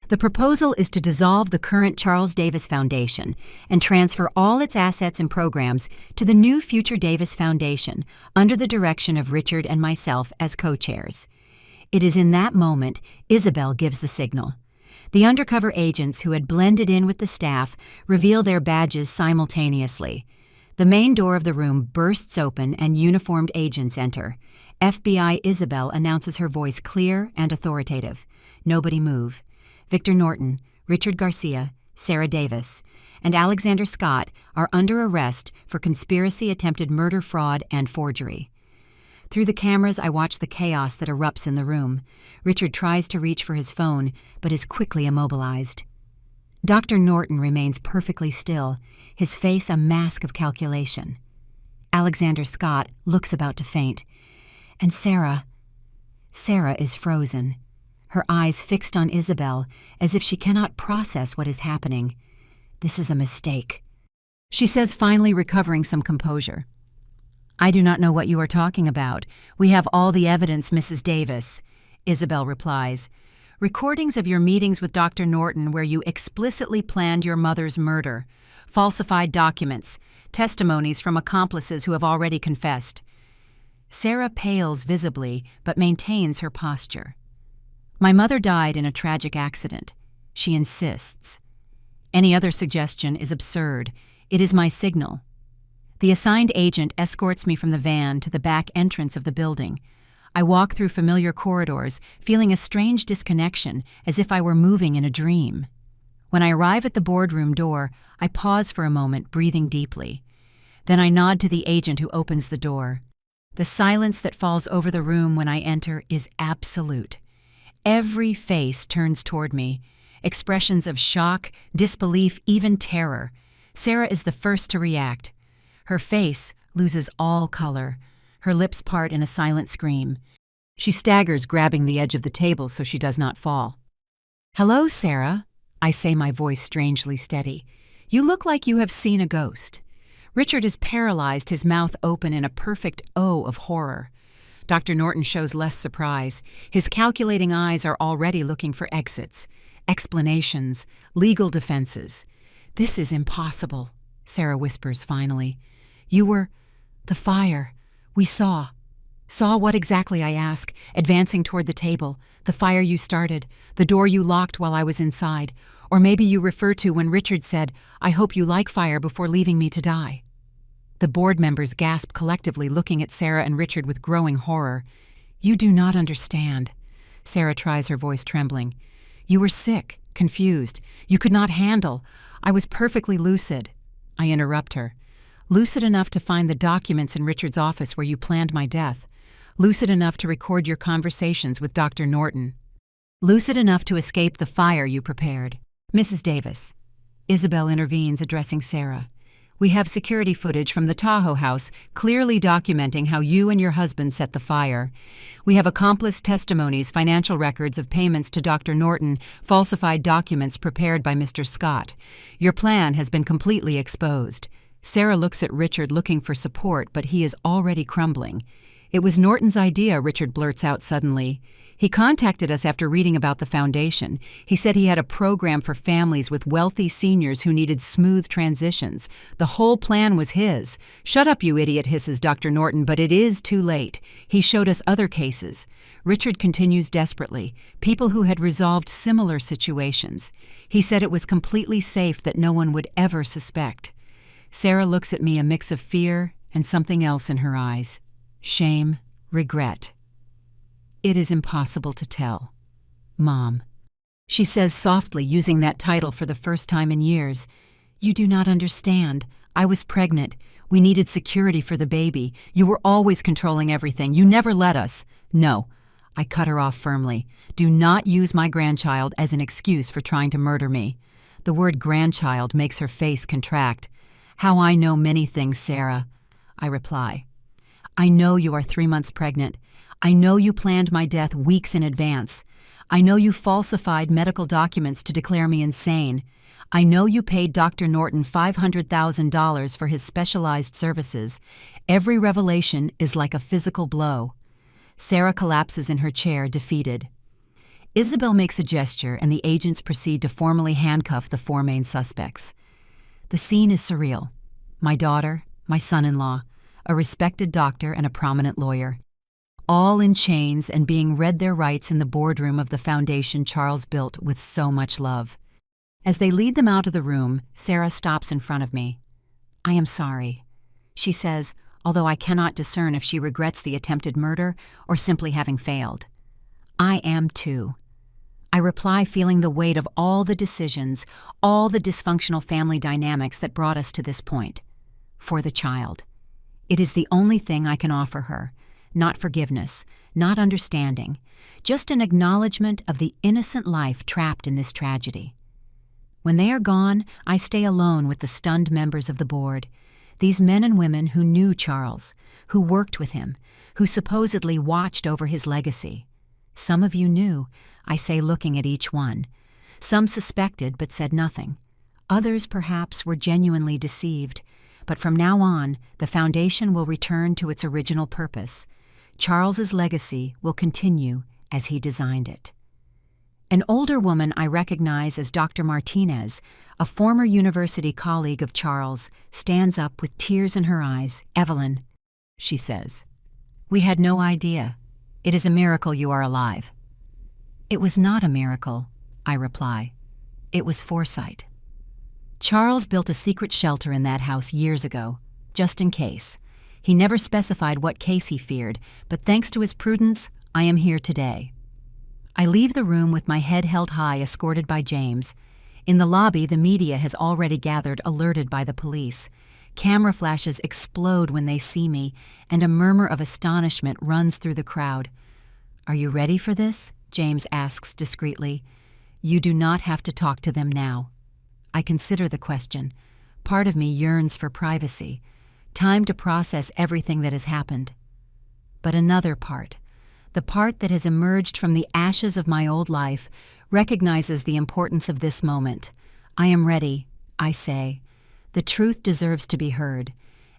The proposal is to dissolve the current Charles Davis Foundation and transfer all its assets and programs to the new Future Davis Foundation under the direction of Richard and myself as co-chairs. It is in that moment Isabel gives the signal. The undercover agents who had blended in with the staff reveal their badges simultaneously. The main door of the room bursts open and uniformed agents enter. FBI Isabel announces, her voice clear and authoritative. Nobody move. Victor Norton, Richard Garcia, Sarah Davis, and Alexander Scott are under arrest for conspiracy, attempted murder, fraud, and forgery. Through the cameras, I watch the chaos that erupts in the room. Richard tries to reach for his phone, but is quickly immobilized. Dr. Norton remains perfectly still, his face a mask of calculation. Alexander Scott looks about to faint. And Sarah is frozen, her eyes fixed on Isabel as if she cannot process what is happening. This is a mistake. She says, finally recovering some composure. I do not know what you are talking about. We have all the evidence, Mrs. Davis. Isabel replies. Recordings of your meetings with Dr. Norton where you explicitly planned your mother's murder. Falsified documents. Testimonies from accomplices who have already confessed. Sarah pales visibly, but maintains her posture. My mother died in a tragic accident. She insists. Any other suggestion is absurd. It is my signal. The assigned agent escorts me from the van to the back entrance of the building. I walk through familiar corridors, feeling a strange disconnection, as if I were moving in a dream. When I arrive at the boardroom door, I pause for a moment, breathing deeply. Then I nod to the agent who opens the door. The silence that falls over the room when I enter is absolute. Every face turns toward me. Expressions of shock, disbelief, even terror. Sarah is the first to react. Her face loses all color. Her lips part in a silent scream. She staggers, grabbing the edge of the table so she does not fall. Hello, Sarah, I say, my voice strangely steady. You look like you have seen a ghost. Richard is paralyzed, his mouth open in a perfect O of horror. Dr. Norton shows less surprise. His calculating eyes are already looking for exits, explanations, legal defenses. This is impossible, Sarah whispers finally. You were... the fire. We saw. Saw what exactly, I ask, advancing toward the table. The fire you started, the door you locked while I was inside. Or maybe you refer to when Richard said, I hope you like fire before leaving me to die. The board members gasp collectively, looking at Sarah and Richard with growing horror. You do not understand. Sarah tries, her voice trembling. You were sick, confused. You could not handle. I was perfectly lucid. I interrupt her. Lucid enough to find the documents in Richard's office where you planned my death. Lucid enough to record your conversations with Dr. Norton. Lucid enough to escape the fire you prepared. Mrs. Davis. Isabel intervenes, addressing Sarah. We have security footage from the Tahoe house clearly documenting how you and your husband set the fire. We have accomplice testimonies, financial records of payments to Dr. Norton, falsified documents prepared by Mr. Scott. Your plan has been completely exposed. Sarah looks at Richard, looking for support, but he is already crumbling. It was Norton's idea, Richard blurts out suddenly. He contacted us after reading about the foundation. He said he had a program for families with wealthy seniors who needed smooth transitions. The whole plan was his. Shut up, you idiot, hisses Dr. Norton, but it is too late. He showed us other cases. Richard continues desperately, people who had resolved similar situations. He said it was completely safe, that no one would ever suspect. Sarah looks at me, a mix of fear and something else in her eyes. Shame, regret. It is impossible to tell. Mom. She says softly, using that title for the first time in years. You do not understand. I was pregnant. We needed security for the baby. You were always controlling everything. You never let us. No. I cut her off firmly. Do not use my grandchild as an excuse for trying to murder me. The word grandchild makes her face contract. How I know many things, Sarah. I reply. I know you are 3 months pregnant. I know you planned my death weeks in advance. I know you falsified medical documents to declare me insane. I know you paid Dr. Norton $500,000 for his specialized services. Every revelation is like a physical blow. Sarah collapses in her chair, defeated. Isabel makes a gesture, and the agents proceed to formally handcuff the 4 main suspects. The scene is surreal. My daughter, my son-in-law, a respected doctor, and a prominent lawyer, all in chains and being read their rights in the boardroom of the foundation Charles built with so much love. As they lead them out of the room, Sarah stops in front of me. I am sorry, she says, although I cannot discern if she regrets the attempted murder or simply having failed. I am too. I reply, feeling the weight of all the decisions, all the dysfunctional family dynamics that brought us to this point. For the child. It is the only thing I can offer her. Not forgiveness, not understanding, just an acknowledgement of the innocent life trapped in this tragedy. When they are gone, I stay alone with the stunned members of the board. These men and women who knew Charles, who worked with him, who supposedly watched over his legacy. Some of you knew, I say, looking at each one. Some suspected but said nothing. Others, perhaps, were genuinely deceived. But from now on, the foundation will return to its original purpose. Charles's legacy will continue as he designed it. An older woman I recognize as Dr. Martinez, a former university colleague of Charles, stands up with tears in her eyes. "Evelyn," she says, "we had no idea. It is a miracle you are alive." "It was not a miracle," I reply. "It was foresight." Charles built a secret shelter in that house years ago, just in case. He never specified what case he feared, but thanks to his prudence, I am here today. I leave the room with my head held high, escorted by James. In the lobby, the media has already gathered, alerted by the police. Camera flashes explode when they see me, and a murmur of astonishment runs through the crowd. "Are you ready for this?" James asks discreetly. "You do not have to talk to them now." I consider the question. Part of me yearns for privacy, time to process everything that has happened. But another part, the part that has emerged from the ashes of my old life, recognizes the importance of this moment. I am ready, I say. The truth deserves to be heard,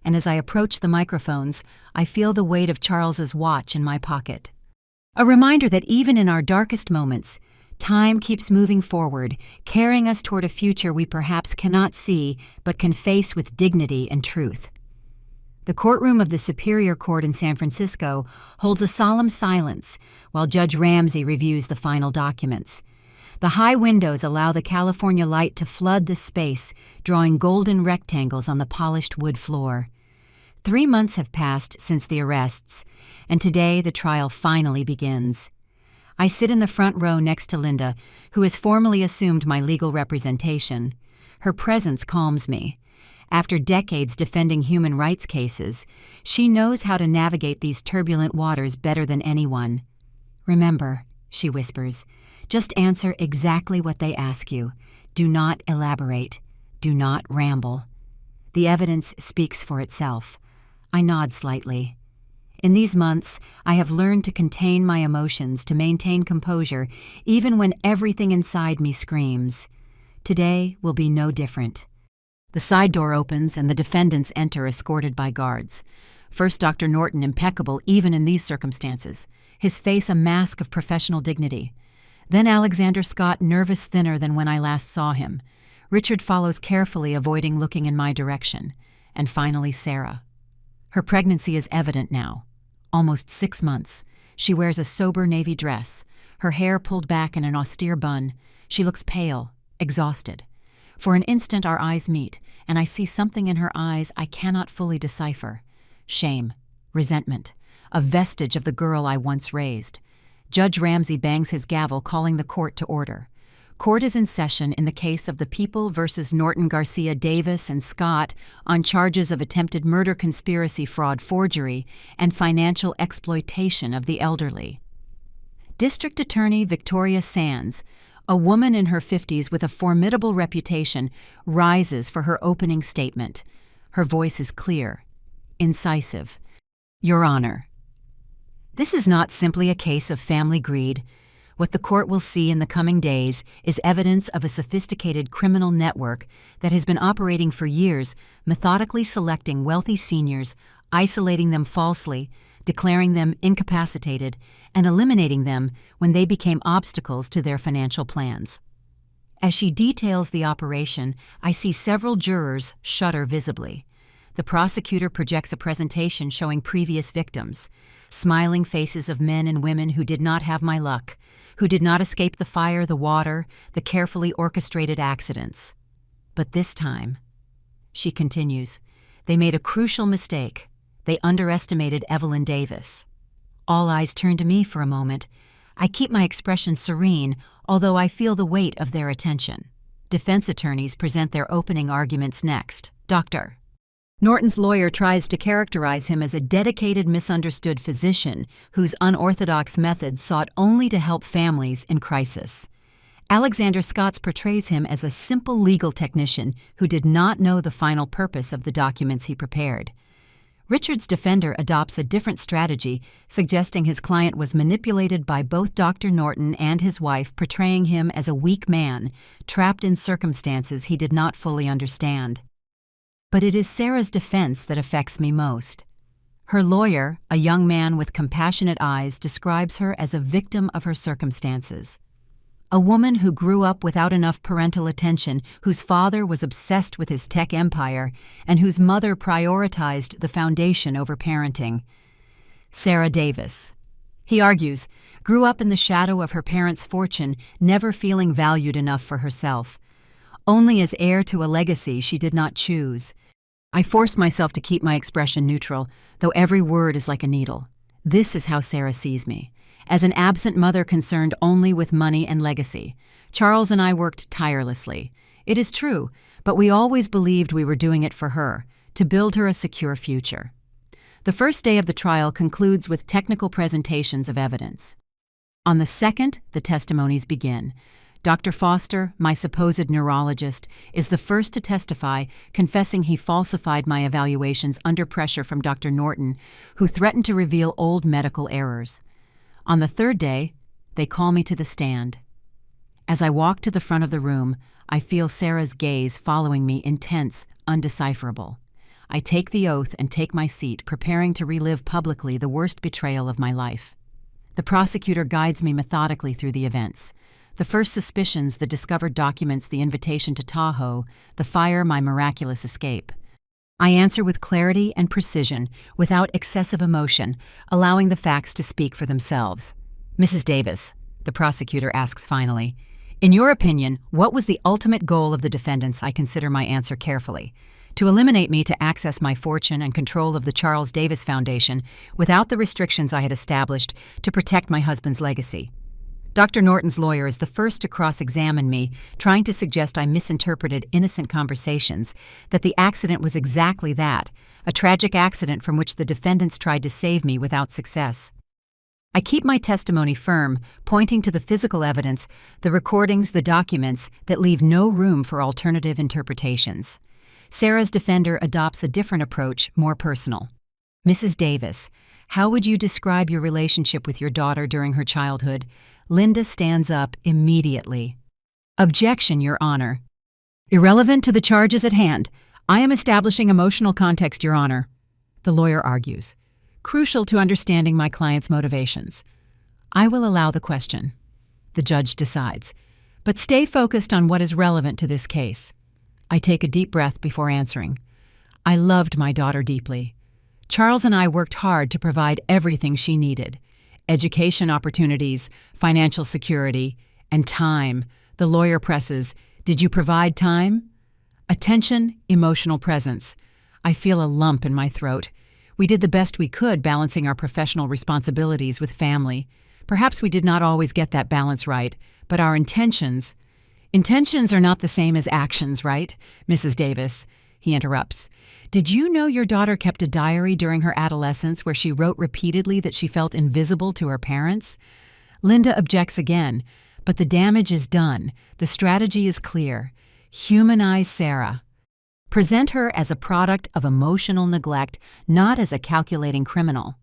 and as I approach the microphones, I feel the weight of Charles's watch in my pocket. A reminder that even in our darkest moments, time keeps moving forward, carrying us toward a future we perhaps cannot see but can face with dignity and truth. The courtroom of the Superior Court in San Francisco holds a solemn silence while Judge Ramsey reviews the final documents. The high windows allow the California light to flood the space, drawing golden rectangles on the polished wood floor. 3 months have passed since the arrests, and today the trial finally begins. I sit in the front row next to Linda, who has formally assumed my legal representation. Her presence calms me. After decades defending human rights cases, she knows how to navigate these turbulent waters better than anyone. "Remember," she whispers, "just answer exactly what they ask you. Do not elaborate. Do not ramble." The evidence speaks for itself. I nod slightly. In these months, I have learned to contain my emotions, to maintain composure, even when everything inside me screams. Today will be no different. The side door opens and the defendants enter escorted by guards. First, Dr. Norton, impeccable even in these circumstances, his face a mask of professional dignity. Then Alexander Scott, nervous, thinner than when I last saw him. Richard follows carefully, avoiding looking in my direction. And finally, Sarah. Her pregnancy is evident now. Almost 6 months. She wears a sober navy dress, her hair pulled back in an austere bun. She looks pale, exhausted. For an instant our eyes meet, and I see something in her eyes I cannot fully decipher. Shame, resentment, a vestige of the girl I once raised. Judge Ramsey bangs his gavel, calling the court to order. Court is in session in the case of the People versus Norton, Garcia, Davis, and Scott on charges of attempted murder, conspiracy, fraud, forgery, and financial exploitation of the elderly. District Attorney Victoria Sands, a woman in her 50s with a formidable reputation, rises for her opening statement. Her voice is clear, incisive. "Your Honor, this is not simply a case of family greed. What the court will see in the coming days is evidence of a sophisticated criminal network that has been operating for years, methodically selecting wealthy seniors, isolating them falsely, declaring them incapacitated, and eliminating them when they became obstacles to their financial plans." As she details the operation, I see several jurors shudder visibly. The prosecutor projects a presentation showing previous victims, smiling faces of men and women who did not have my luck, who did not escape the fire, the water, the carefully orchestrated accidents. But this time, she continues, they made a crucial mistake. They underestimated Evelyn Davis. All eyes turn to me for a moment. I keep my expression serene, although I feel the weight of their attention. Defense attorneys present their opening arguments next. Dr. Norton's lawyer tries to characterize him as a dedicated, misunderstood physician whose unorthodox methods sought only to help families in crisis. Alexander Scotts portrays him as a simple legal technician who did not know the final purpose of the documents he prepared. Richard's defender adopts a different strategy, suggesting his client was manipulated by both Dr. Norton and his wife, portraying him as a weak man, trapped in circumstances he did not fully understand. But it is Sarah's defense that affects me most. Her lawyer, a young man with compassionate eyes, describes her as a victim of her circumstances. A woman who grew up without enough parental attention, whose father was obsessed with his tech empire, and whose mother prioritized the foundation over parenting. Sarah Davis. He argues, grew up in the shadow of her parents' fortune, never feeling valued enough for herself. Only as heir to a legacy she did not choose. I force myself to keep my expression neutral, though every word is like a needle. This is how Sarah sees me. As an absent mother concerned only with money and legacy. Charles and I worked tirelessly. It is true, but we always believed we were doing it for her, to build her a secure future. The first day of the trial concludes with technical presentations of evidence. On the second, the testimonies begin. Dr. Foster, my supposed neurologist, is the first to testify, confessing he falsified my evaluations under pressure from Dr. Norton, who threatened to reveal old medical errors. On the third day, they call me to the stand. As I walk to the front of the room, I feel Sarah's gaze following me, intense, undecipherable. I take the oath and take my seat, preparing to relive publicly the worst betrayal of my life. The prosecutor guides me methodically through the events. The first suspicions, the discovered documents, the invitation to Tahoe, the fire, my miraculous escape. I answer with clarity and precision, without excessive emotion, allowing the facts to speak for themselves. Mrs. Davis, the prosecutor asks finally, in your opinion, what was the ultimate goal of the defendants? I consider my answer carefully. To eliminate me to access my fortune and control of the Charles Davis Foundation without the restrictions I had established to protect my husband's legacy. Dr. Norton's lawyer is the first to cross-examine me, trying to suggest I misinterpreted innocent conversations, that the accident was exactly that, a tragic accident from which the defendants tried to save me without success. I keep my testimony firm, pointing to the physical evidence, the recordings, the documents that leave no room for alternative interpretations. Sarah's defender adopts a different approach, more personal. Mrs. Davis, how would you describe your relationship with your daughter during her childhood? Linda stands up immediately. Objection, Your Honor. Irrelevant to the charges at hand. I am establishing emotional context, Your Honor. The lawyer argues. Crucial to understanding my client's motivations. I will allow the question. The judge decides. But stay focused on what is relevant to this case. I take a deep breath before answering. I loved my daughter deeply. Charles and I worked hard to provide everything she needed. Education opportunities, financial security, and time. The lawyer presses, did you provide time? Attention, emotional presence. I feel a lump in my throat. We did the best we could balancing our professional responsibilities with family. Perhaps we did not always get that balance right, but our intentions are not the same as actions, right, Mrs. Davis? He interrupts. Did you know your daughter kept a diary during her adolescence where she wrote repeatedly that she felt invisible to her parents? Linda objects again, but the damage is done. The strategy is clear. Humanize Sarah. Present her as a product of emotional neglect, not as a calculating criminal.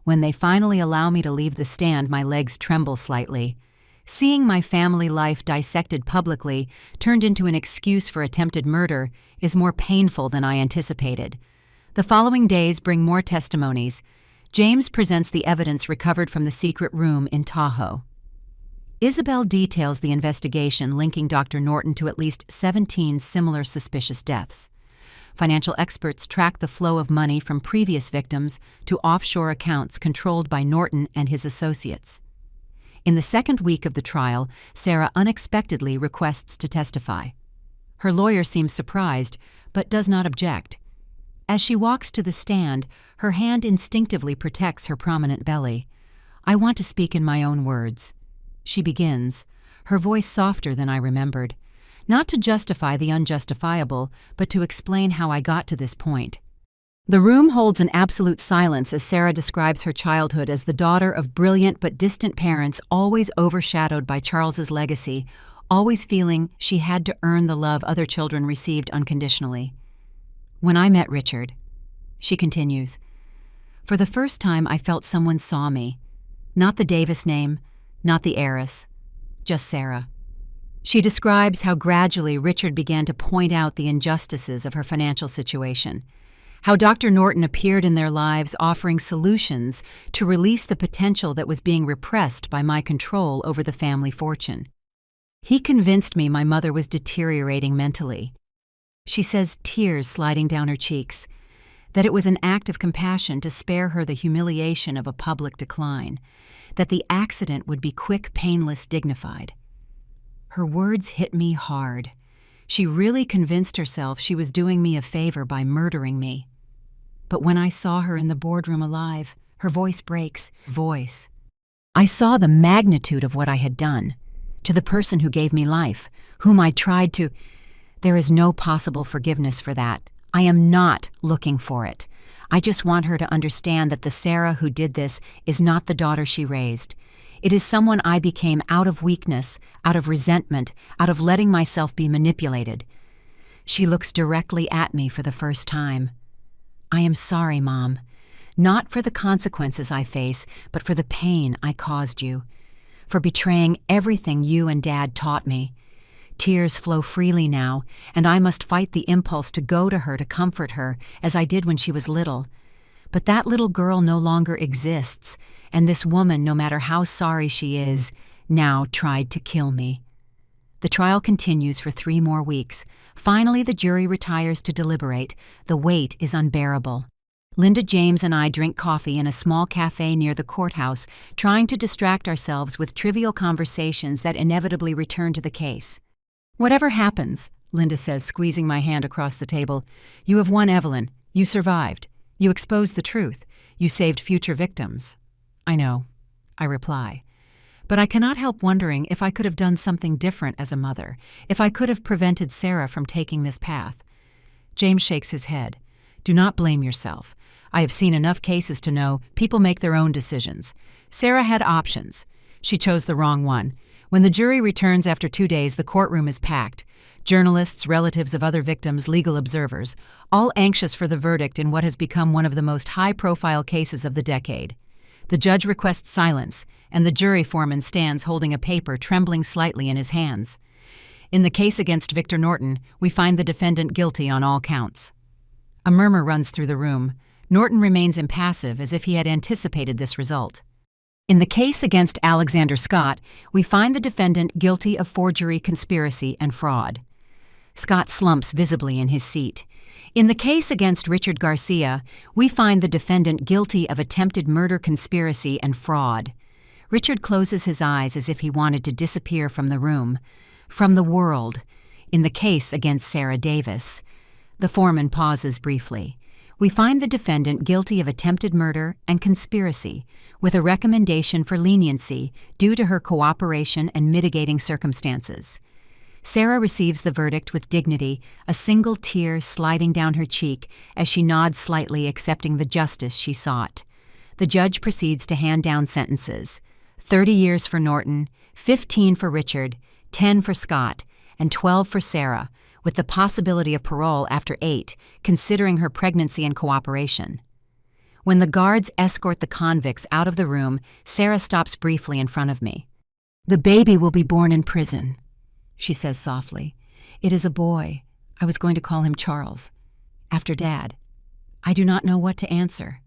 When they finally allow me to leave the stand, my legs tremble slightly. Seeing my family life dissected publicly, turned into an excuse for attempted murder, is more painful than I anticipated. The following days bring more testimonies. James presents the evidence recovered from the secret room in Tahoe. Isabel details the investigation linking Dr. Norton to at least 17 similar suspicious deaths. Financial experts track the flow of money from previous victims to offshore accounts controlled by Norton and his associates. In the second week of the trial, Sarah unexpectedly requests to testify. Her lawyer seems surprised, but does not object. As she walks to the stand, her hand instinctively protects her prominent belly. I want to speak in my own words. She begins, her voice softer than I remembered. Not to justify the unjustifiable, but to explain how I got to this point. The room holds an absolute silence as Sarah describes her childhood as the daughter of brilliant but distant parents, always overshadowed by Charles's legacy, always feeling she had to earn the love other children received unconditionally. When I met Richard, she continues, for the first time I felt someone saw me. Not the Davis name, not the heiress, just Sarah. She describes how gradually Richard began to point out the injustices of her financial situation, how Dr. Norton appeared in their lives offering solutions to release the potential that was being repressed by my control over the family fortune. He convinced me my mother was deteriorating mentally. She says, tears sliding down her cheeks, that it was an act of compassion to spare her the humiliation of a public decline, that the accident would be quick, painless, dignified. Her words hit me hard. She really convinced herself she was doing me a favor by murdering me. But when I saw her in the boardroom alive, her voice breaks. I saw the magnitude of what I had done. To the person who gave me life, whom I tried to... There is no possible forgiveness for that. I am not looking for it. I just want her to understand that the Sarah who did this is not the daughter she raised. It is someone I became out of weakness, out of resentment, out of letting myself be manipulated. She looks directly at me for the first time. I am sorry, Mom. Not for the consequences I face, but for the pain I caused you. For betraying everything you and Dad taught me. Tears flow freely now, and I must fight the impulse to go to her to comfort her, as I did when she was little. But that little girl no longer exists, and this woman, no matter how sorry she is, now tried to kill me. The trial continues for 3 more weeks. Finally, the jury retires to deliberate. The wait is unbearable. Linda James and I drink coffee in a small cafe near the courthouse, trying to distract ourselves with trivial conversations that inevitably return to the case. Whatever happens, Linda says, squeezing my hand across the table, you have won, Evelyn. You survived. You exposed the truth. You saved future victims. I know, I reply. But I cannot help wondering if I could have done something different as a mother, if I could have prevented Sarah from taking this path. James shakes his head. Do not blame yourself. I have seen enough cases to know people make their own decisions. Sarah had options. She chose the wrong one. When the jury returns after 2 days, the courtroom is packed. Journalists, relatives of other victims, legal observers, all anxious for the verdict in what has become one of the most high-profile cases of the decade. The judge requests silence, and the jury foreman stands holding a paper trembling slightly in his hands. In the case against Victor Norton, we find the defendant guilty on all counts. A murmur runs through the room. Norton remains impassive, as if he had anticipated this result. In the case against Alexander Scott, we find the defendant guilty of forgery, conspiracy, and fraud. Scott slumps visibly in his seat. In the case against Richard Garcia, we find the defendant guilty of attempted murder, conspiracy, and fraud. Richard closes his eyes as if he wanted to disappear from the room, from the world. In the case against Sarah Davis, the foreman pauses briefly. We find the defendant guilty of attempted murder and conspiracy, with a recommendation for leniency due to her cooperation and mitigating circumstances. Sarah receives the verdict with dignity, a single tear sliding down her cheek as she nods slightly, accepting the justice she sought. The judge proceeds to hand down sentences: 30 years for Norton, 15 for Richard, 10 for Scott, and 12 for Sarah, with the possibility of parole after 8, considering her pregnancy and cooperation. When the guards escort the convicts out of the room, Sarah stops briefly in front of me. "The baby will be born in prison," she says softly. "It is a boy. I was going to call him Charles, after Dad." I do not know what to answer.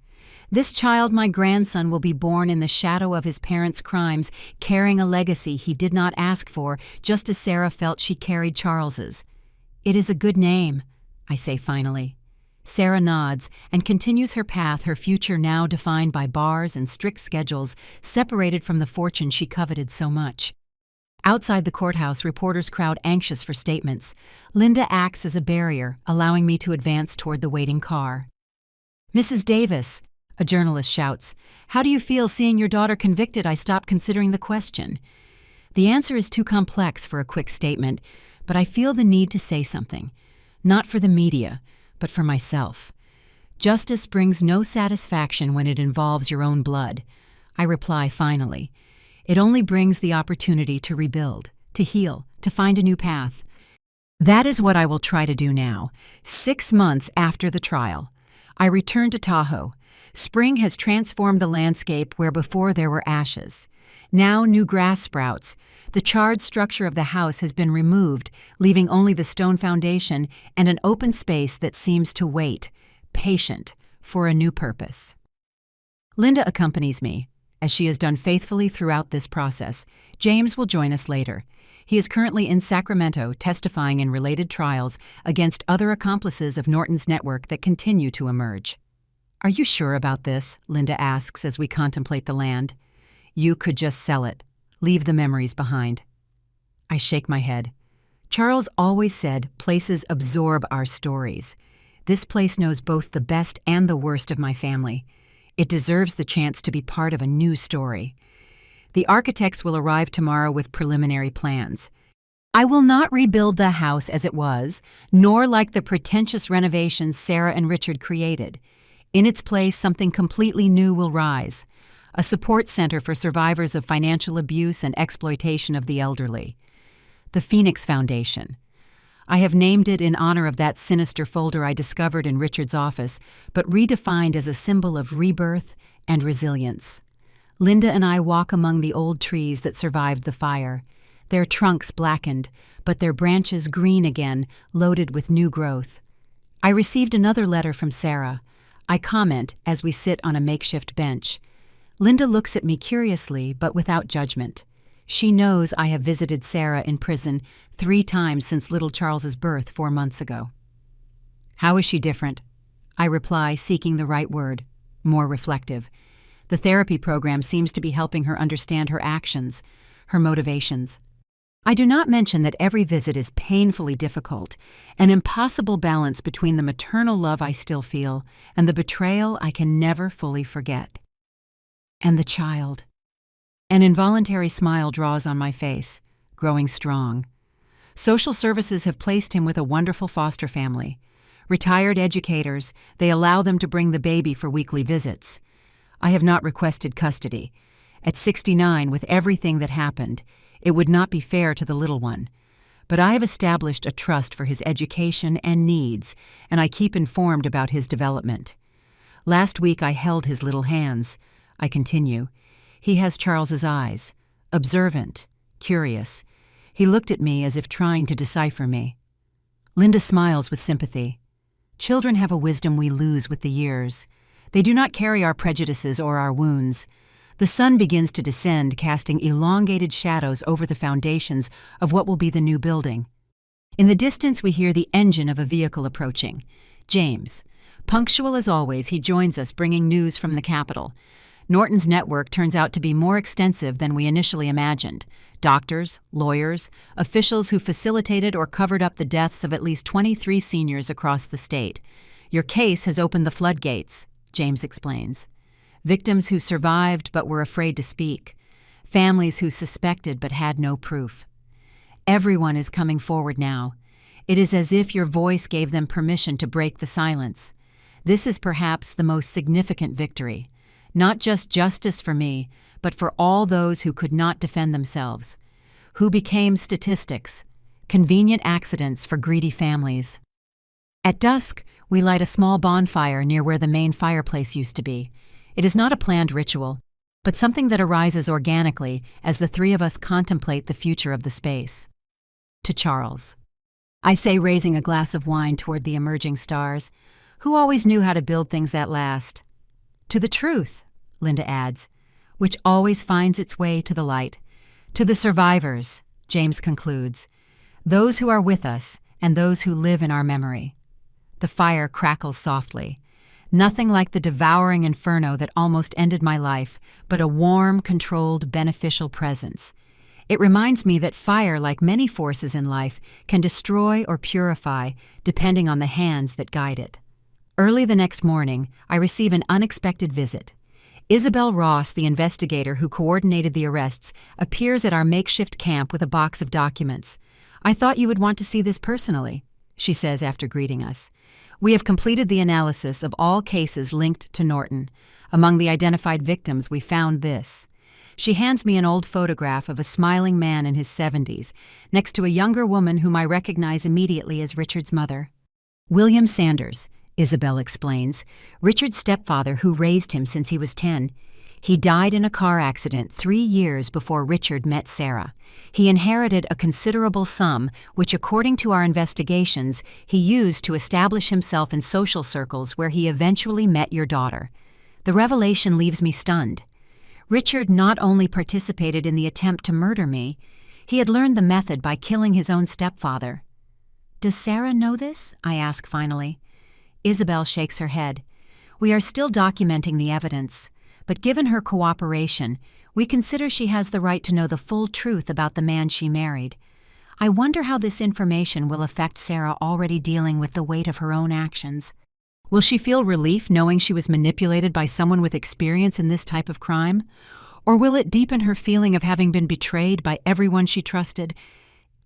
This child, my grandson, will be born in the shadow of his parents' crimes, carrying a legacy he did not ask for, just as Sarah felt she carried Charles's. "It is a good name," I say finally. Sarah nods and continues her path, her future now defined by bars and strict schedules, separated from the fortune she coveted so much. Outside the courthouse, reporters crowd anxious for statements. Linda acts as a barrier, allowing me to advance toward the waiting car. "Mrs. Davis," a journalist shouts, "how do you feel seeing your daughter convicted?" I stop considering the question. The answer is too complex for a quick statement, but I feel the need to say something. Not for the media, but for myself. Justice brings no satisfaction when it involves your own blood. I reply finally. It only brings the opportunity to rebuild, to heal, to find a new path. That is what I will try to do now. 6 months after the trial, I return to Tahoe. Spring has transformed the landscape where before there were ashes. Now new grass sprouts. The charred structure of the house has been removed, leaving only the stone foundation and an open space that seems to wait, patient, for a new purpose. Linda accompanies me, as she has done faithfully throughout this process. James will join us later. He is currently in Sacramento testifying in related trials against other accomplices of Norton's network that continue to emerge. "Are you sure about this?" Linda asks as we contemplate the land. "You could just sell it. Leave the memories behind." I shake my head. Charles always said places absorb our stories. This place knows both the best and the worst of my family. It deserves the chance to be part of a new story. The architects will arrive tomorrow with preliminary plans. I will not rebuild the house as it was, nor like the pretentious renovations Sarah and Richard created. In its place, something completely new will rise, a support center for survivors of financial abuse and exploitation of the elderly. The Phoenix Foundation. I have named it in honor of that sinister folder I discovered in Richard's office, but redefined as a symbol of rebirth and resilience. Linda and I walk among the old trees that survived the fire, their trunks blackened, but their branches green again, loaded with new growth. I received another letter from Sarah. I comment as we sit on a makeshift bench. Linda looks at me curiously, but without judgment. She knows I have visited Sarah in prison 3 times since little Charles's birth 4 months ago. "How is she different?" I reply, seeking the right word. More reflective. The therapy program seems to be helping her understand her actions, her motivations. I do not mention that every visit is painfully difficult, an impossible balance between the maternal love I still feel and the betrayal I can never fully forget. And the child. An involuntary smile draws on my face, growing strong. Social services have placed him with a wonderful foster family. Retired educators, they allow them to bring the baby for weekly visits. I have not requested custody. At 69, with everything that happened, it would not be fair to the little one. But I have established a trust for his education and needs, and I keep informed about his development. Last week I held his little hands. I continue. He has Charles's eyes, observant, curious. He looked at me as if trying to decipher me. Linda smiles with sympathy. Children have a wisdom we lose with the years. They do not carry our prejudices or our wounds. The sun begins to descend, casting elongated shadows over the foundations of what will be the new building. In the distance, we hear the engine of a vehicle approaching. James. Punctual as always, he joins us, bringing news from the Capitol. Norton's network turns out to be more extensive than we initially imagined. Doctors, lawyers, officials who facilitated or covered up the deaths of at least 23 seniors across the state. Your case has opened the floodgates, James explains. Victims who survived but were afraid to speak. Families who suspected but had no proof. Everyone is coming forward now. It is as if your voice gave them permission to break the silence. This is perhaps the most significant victory. Not just justice for me, but for all those who could not defend themselves, who became statistics, convenient accidents for greedy families. At dusk, we light a small bonfire near where the main fireplace used to be. It is not a planned ritual, but something that arises organically as the 3 of us contemplate the future of the space. To Charles. I say, raising a glass of wine toward the emerging stars, who always knew how to build things that last. To the truth, Linda adds, which always finds its way to the light. To the survivors, James concludes, those who are with us and those who live in our memory. The fire crackles softly. Nothing like the devouring inferno that almost ended my life, but a warm, controlled, beneficial presence. It reminds me that fire, like many forces in life, can destroy or purify, depending on the hands that guide it. Early the next morning, I receive an unexpected visit. Isabel Ross, the investigator who coordinated the arrests, appears at our makeshift camp with a box of documents. "I thought you would want to see this personally," she says after greeting us. "We have completed the analysis of all cases linked to Norton. Among the identified victims, we found this. She hands me an old photograph of a smiling man in his 70s, next to a younger woman whom I recognize immediately as Richard's mother. William Sanders, Isabel explains, Richard's stepfather who raised him since he was 10. He died in a car accident 3 years before Richard met Sarah. He inherited a considerable sum, which according to our investigations, he used to establish himself in social circles where he eventually met your daughter. The revelation leaves me stunned. Richard not only participated in the attempt to murder me, he had learned the method by killing his own stepfather. Does Sarah know this? I ask finally. Isabel shakes her head. We are still documenting the evidence, but given her cooperation, we consider she has the right to know the full truth about the man she married. I wonder how this information will affect Sarah already dealing with the weight of her own actions. Will she feel relief knowing she was manipulated by someone with experience in this type of crime? Or will it deepen her feeling of having been betrayed by everyone she trusted?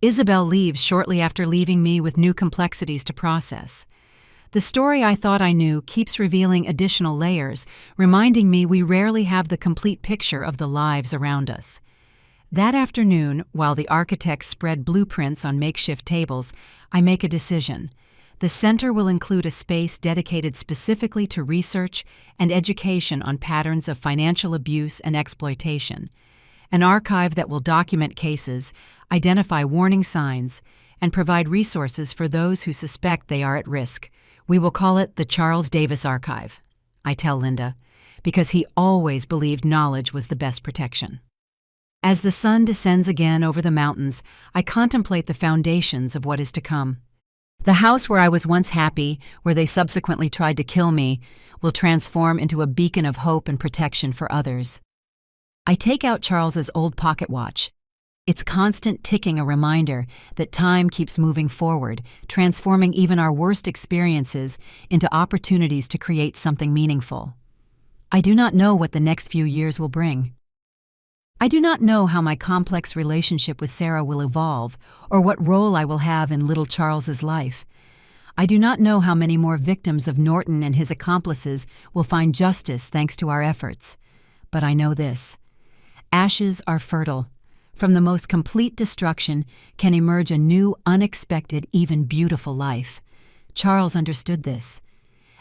Isabel leaves shortly after leaving me with new complexities to process. The story I thought I knew keeps revealing additional layers, reminding me we rarely have the complete picture of the lives around us. That afternoon, while the architects spread blueprints on makeshift tables, I make a decision. The center will include a space dedicated specifically to research and education on patterns of financial abuse and exploitation, an archive that will document cases, identify warning signs, and provide resources for those who suspect they are at risk. We will call it the Charles Davis Archive, I tell Linda, because he always believed knowledge was the best protection. As the sun descends again over the mountains, I contemplate the foundations of what is to come. The house where I was once happy, where they subsequently tried to kill me, will transform into a beacon of hope and protection for others. I take out Charles's old pocket watch. Its constant ticking a reminder that time keeps moving forward, transforming even our worst experiences into opportunities to create something meaningful. I do not know what the next few years will bring. I do not know how my complex relationship with Sarah will evolve or what role I will have in little Charles's life. I do not know how many more victims of Norton and his accomplices will find justice thanks to our efforts. But I know this. Ashes are fertile. From the most complete destruction can emerge a new, unexpected, even beautiful life. Charles understood this.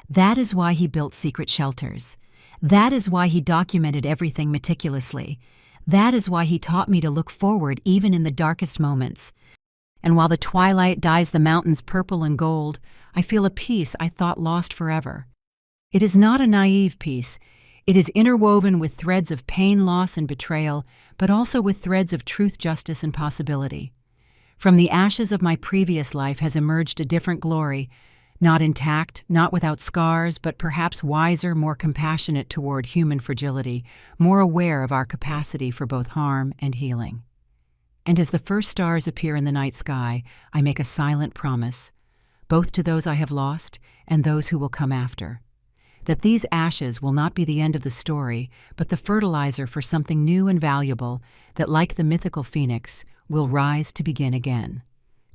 That is why he built secret shelters. That is why he documented everything meticulously. That is why he taught me to look forward even in the darkest moments. And while the twilight dyes the mountains purple and gold, I feel a peace I thought lost forever. It is not a naive peace. It is interwoven with threads of pain, loss, and betrayal, but also with threads of truth, justice, and possibility. From the ashes of my previous life has emerged a different glory, not intact, not without scars, but perhaps wiser, more compassionate toward human fragility, more aware of our capacity for both harm and healing. And as the first stars appear in the night sky, I make a silent promise, both to those I have lost and those who will come after, that these ashes will not be the end of the story, but the fertilizer for something new and valuable that, like the mythical phoenix, will rise to begin again.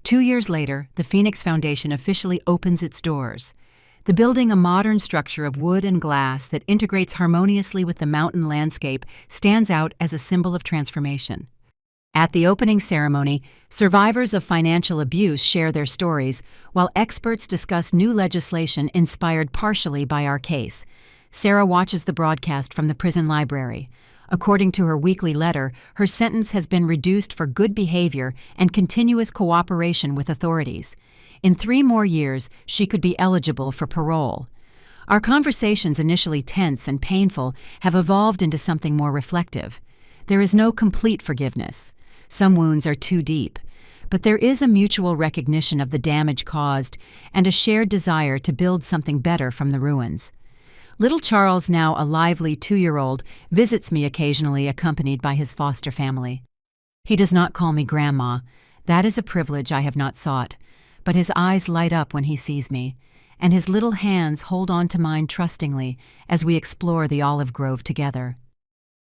2 years later, the Phoenix Foundation officially opens its doors. The building, a modern structure of wood and glass that integrates harmoniously with the mountain landscape, stands out as a symbol of transformation. At the opening ceremony, survivors of financial abuse share their stories, while experts discuss new legislation inspired partially by our case. Sarah watches the broadcast from the prison library. According to her weekly letter, her sentence has been reduced for good behavior and continuous cooperation with authorities. In 3 more years, she could be eligible for parole. Our conversations, initially tense and painful, have evolved into something more reflective. There is no complete forgiveness. Some wounds are too deep. But there is a mutual recognition of the damage caused and a shared desire to build something better from the ruins. Little Charles, now a lively 2-year-old, visits me occasionally accompanied by his foster family. He does not call me Grandma. That is a privilege I have not sought. But his eyes light up when he sees me, and his little hands hold on to mine trustingly as we explore the olive grove together.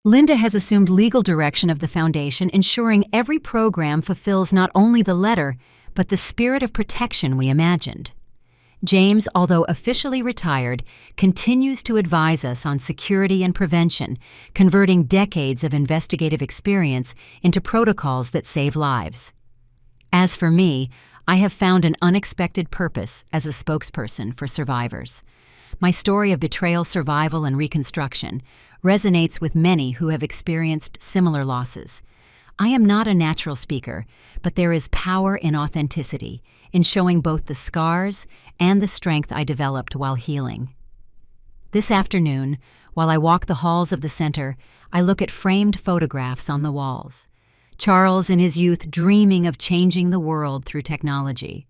Linda has assumed legal direction of the foundation, ensuring every program fulfills not only the letter, but the spirit of protection we imagined. James, although officially retired, continues to advise us on security and prevention, converting decades of investigative experience into protocols that save lives. As for me, I have found an unexpected purpose as a spokesperson for survivors. My story of betrayal, survival, and reconstruction resonates with many who have experienced similar losses. I am not a natural speaker, but there is power in authenticity, in showing both the scars and the strength I developed while healing. This afternoon, while I walk the halls of the center, I look at framed photographs on the walls. Charles in his youth dreaming of changing the world through technology.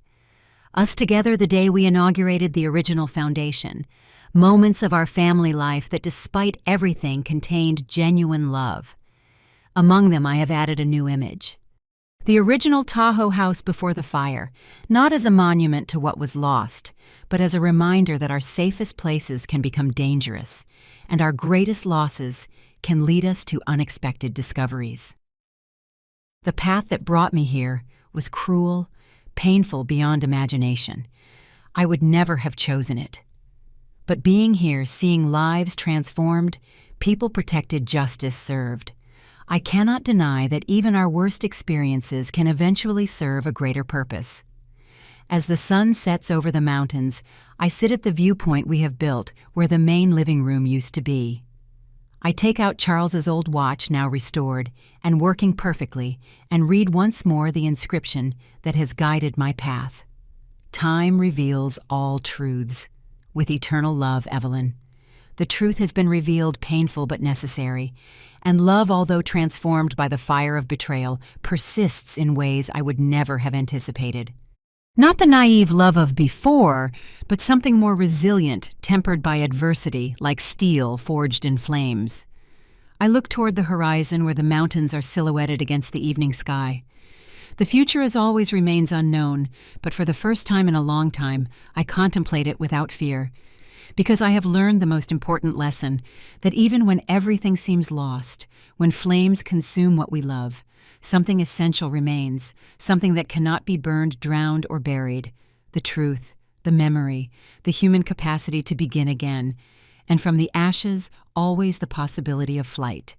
Us together the day we inaugurated the original foundation. Moments of our family life that despite everything contained genuine love. Among them I have added a new image. The original Tahoe house before the fire, not as a monument to what was lost, but as a reminder that our safest places can become dangerous, and our greatest losses can lead us to unexpected discoveries. The path that brought me here was cruel, painful beyond imagination. I would never have chosen it. But being here, seeing lives transformed, people protected, justice served, I cannot deny that even our worst experiences can eventually serve a greater purpose. As the sun sets over the mountains, I sit at the viewpoint we have built where the main living room used to be. I take out Charles's old watch, now restored and working perfectly, and read once more the inscription that has guided my path. Time reveals all truths. With eternal love, Evelyn. The truth has been revealed, painful but necessary, and love, although transformed by the fire of betrayal, persists in ways I would never have anticipated. Not the naive love of before, but something more resilient, tempered by adversity, like steel forged in flames. I look toward the horizon where the mountains are silhouetted against the evening sky. The future as always remains unknown, but for the first time in a long time, I contemplate it without fear, because I have learned the most important lesson, that even when everything seems lost, when flames consume what we love, something essential remains, something that cannot be burned, drowned, or buried: the truth, the memory, the human capacity to begin again, and from the ashes always the possibility of flight.